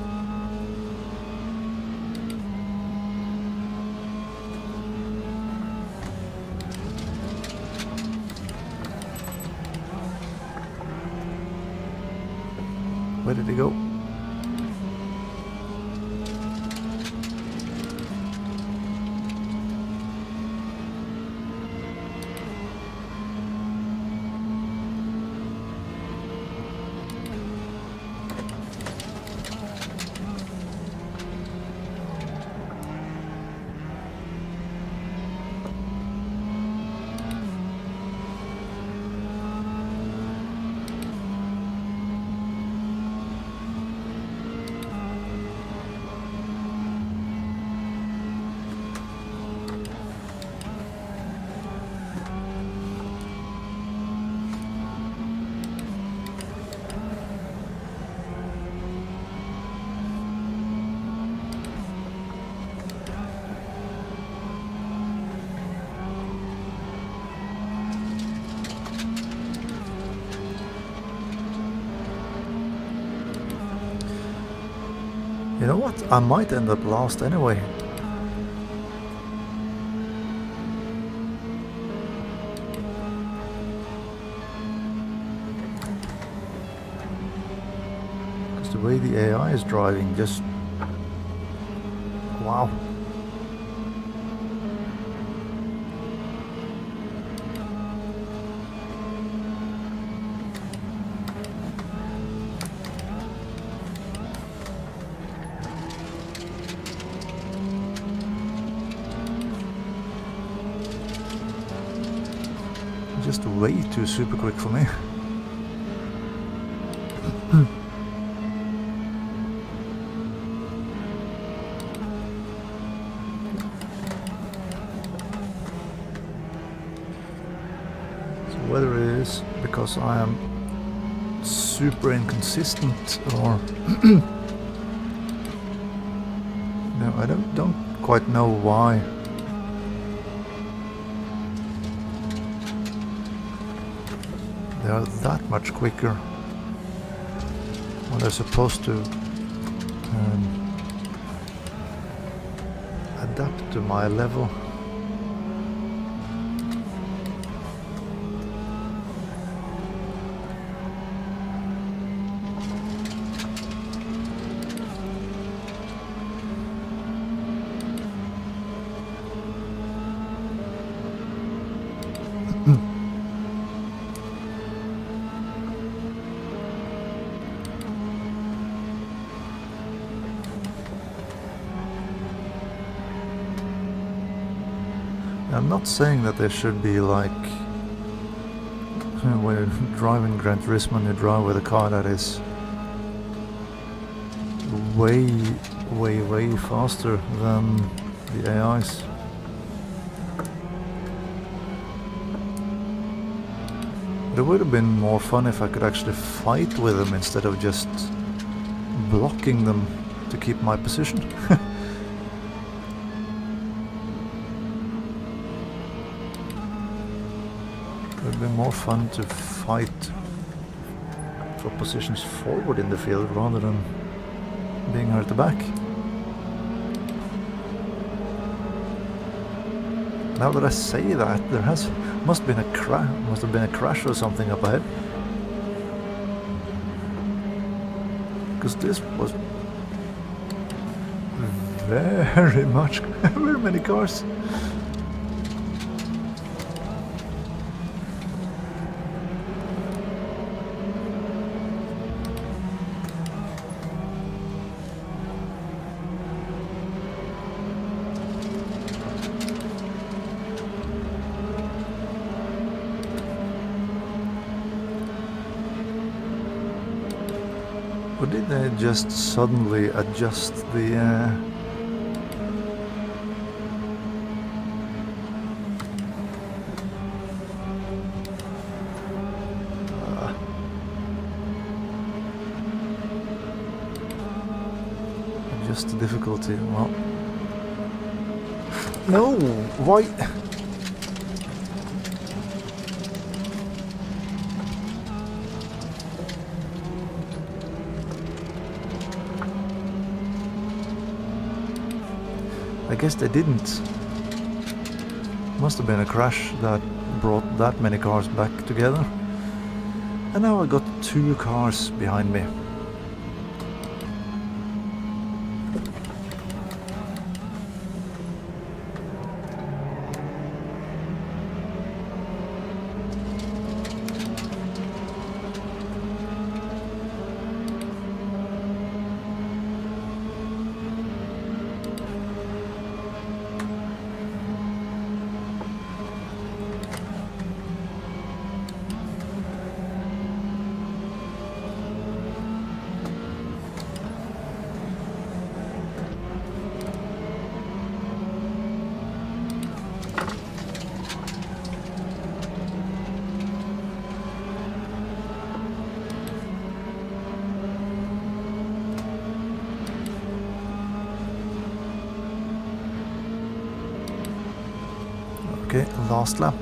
Where did he go? You know what? I might end up last anyway. Because the way the AI is driving, just... wow. Just way too super quick for me. So whether it is because I am super inconsistent or no, I don't quite know why. They are that much quicker when they're supposed to adapt to my level. I'm not saying that there should be like when you're driving Gran Turismo, you drive with a car that is way faster than the AIs. But it would have been more fun if I could actually fight with them instead of just blocking them to keep my position. It would be more fun to fight for positions forward in the field rather than being her at the back. Now that I say that, there must have been a crash or something up ahead. Because this was very many cars. Or did they just suddenly adjust the... adjust the difficulty? Well... No! Why? I guess they didn't. Must have been a crash that brought that many cars back together. And now I got 2 cars behind me. Okay, last lap.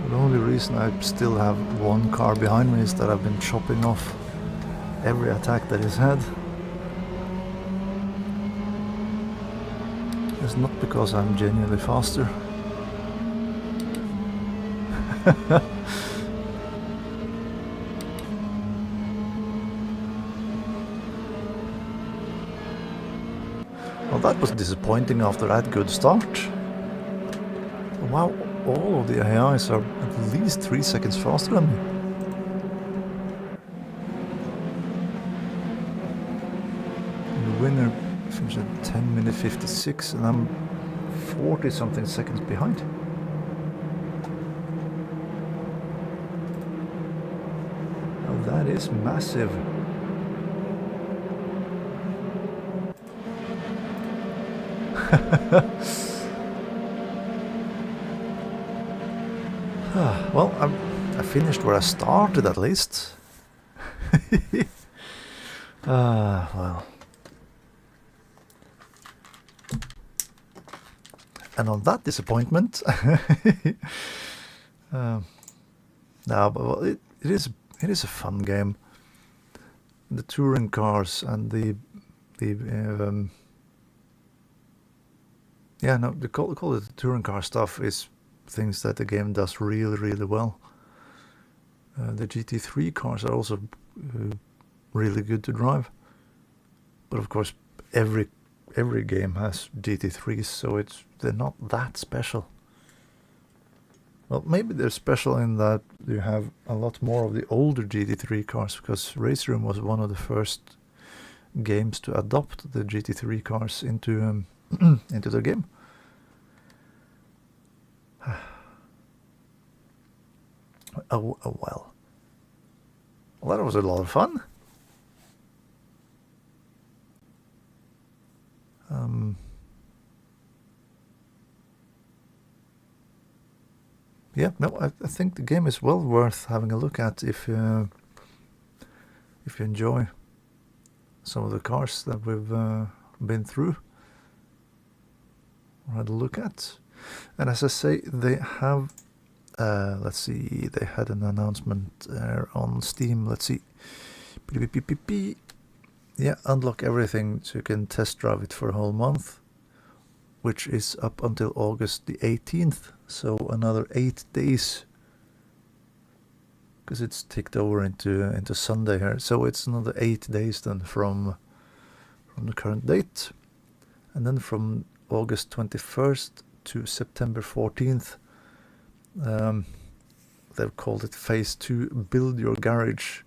The only reason I still have 1 car behind me is that I've been chopping off every attack that he's had. It's not because I'm genuinely faster. Well, that was disappointing after that good start. Wow, all of the AIs are at least 3 seconds faster than me. And the winner finished at 10 minute 56 and I'm 40 something seconds behind. Now that is massive. Well, I finished where I started at least. Well. And on that disappointment, no, but it is a fun game. The touring cars and the yeah, no, they call it the touring car stuff is things that the game does really, really well. The GT3 cars are also really good to drive, but of course every game has GT3s, so they're not that special. Well, maybe they're special in that you have a lot more of the older GT3 cars, because RaceRoom was one of the first games to adopt the GT3 cars into into the game. Oh well. Well, that was a lot of fun. yeah, no, I think the game is well worth having a look at if you enjoy some of the cars that we've been through or had a look at. And as I say, they have, let's see, they had an announcement on Steam. Let's see. Yeah, unlock everything so you can test drive it for a whole month, which is up until August the 18th. So another 8 days, because it's ticked over into Sunday here. So it's another 8 days then from the current date, and then from August 21st to September 14th, they've called it Phase 2 Build Your Garage.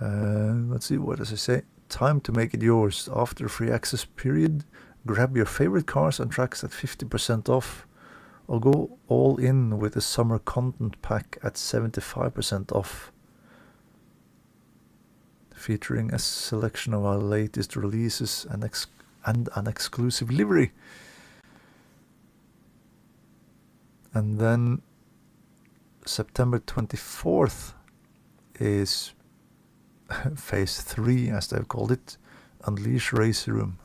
Let's see, what does it say? Time to make it yours. After free access period, grab your favorite cars and tracks at 50% off, or go all in with a summer content pack at 75% off, featuring a selection of our latest releases and an exclusive livery. And then September 24th is Phase 3, as they've called it, Unleash RaceRoom.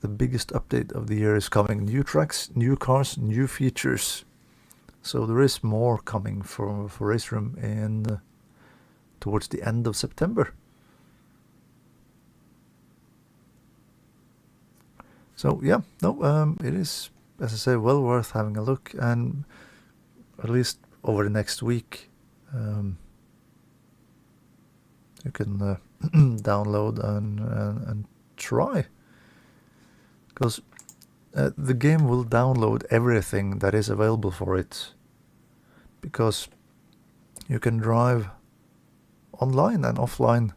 The biggest update of the year is coming. New tracks, new cars, new features. So there is more coming for RaceRoom in towards the end of September. So yeah, no, it is, as I say, well worth having a look, and at least over the next week, you can download and try, because the game will download everything that is available for it, because you can drive online and offline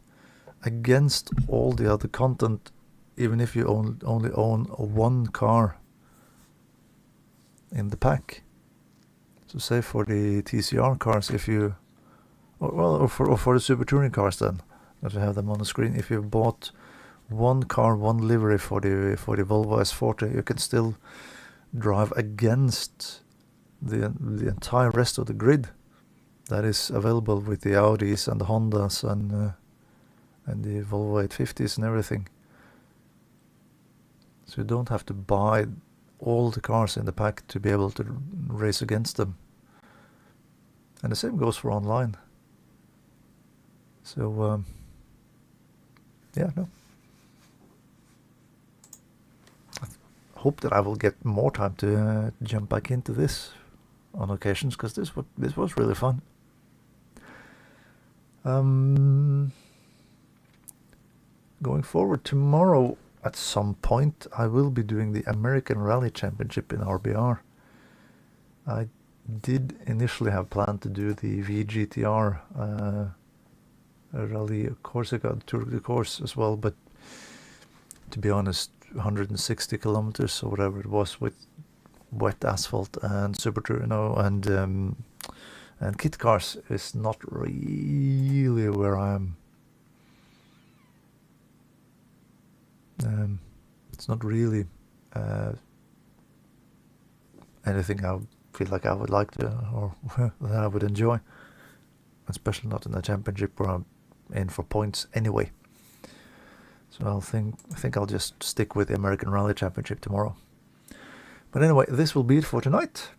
against all the other content, even if you only own one car in the pack. So say for the TCR cars, if you, or for the Super Touring cars then, that we have them on the screen, if you've bought one car, one livery for the Volvo S40, you can still drive against the entire rest of the grid that is available with the Audis and the Hondas and the Volvo 850s and everything. So you don't have to buy all the cars in the pack to be able to race against them. And the same goes for online. So yeah, no. I hope that I will get more time to jump back into this on occasions, because this was really fun. Going forward, tomorrow at some point I will be doing the American Rally Championship in RBR. I did initially have planned to do the VGTR Rally Corsica Tour de Course as well, but to be honest, 160 kilometers or whatever it was with wet asphalt and super tour, and kit cars is not really where I am. It's not really anything I feel like I would like to, or that I would enjoy, especially not in a championship where I'm in for points anyway. So I think I'll just stick with the American Rally Championship tomorrow. But anyway, this will be it for tonight.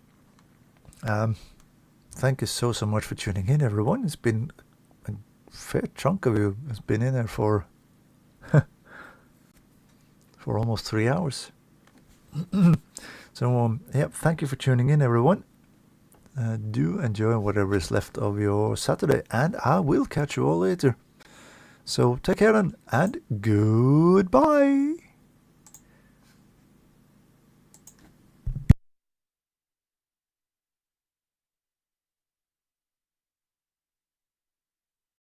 Thank you so much for tuning in, everyone. It's been a fair chunk of you has been in there for for almost 3 hours. So yeah, thank you for tuning in, everyone. Do enjoy whatever is left of your Saturday, and I will catch you all later. So take care then, and goodbye.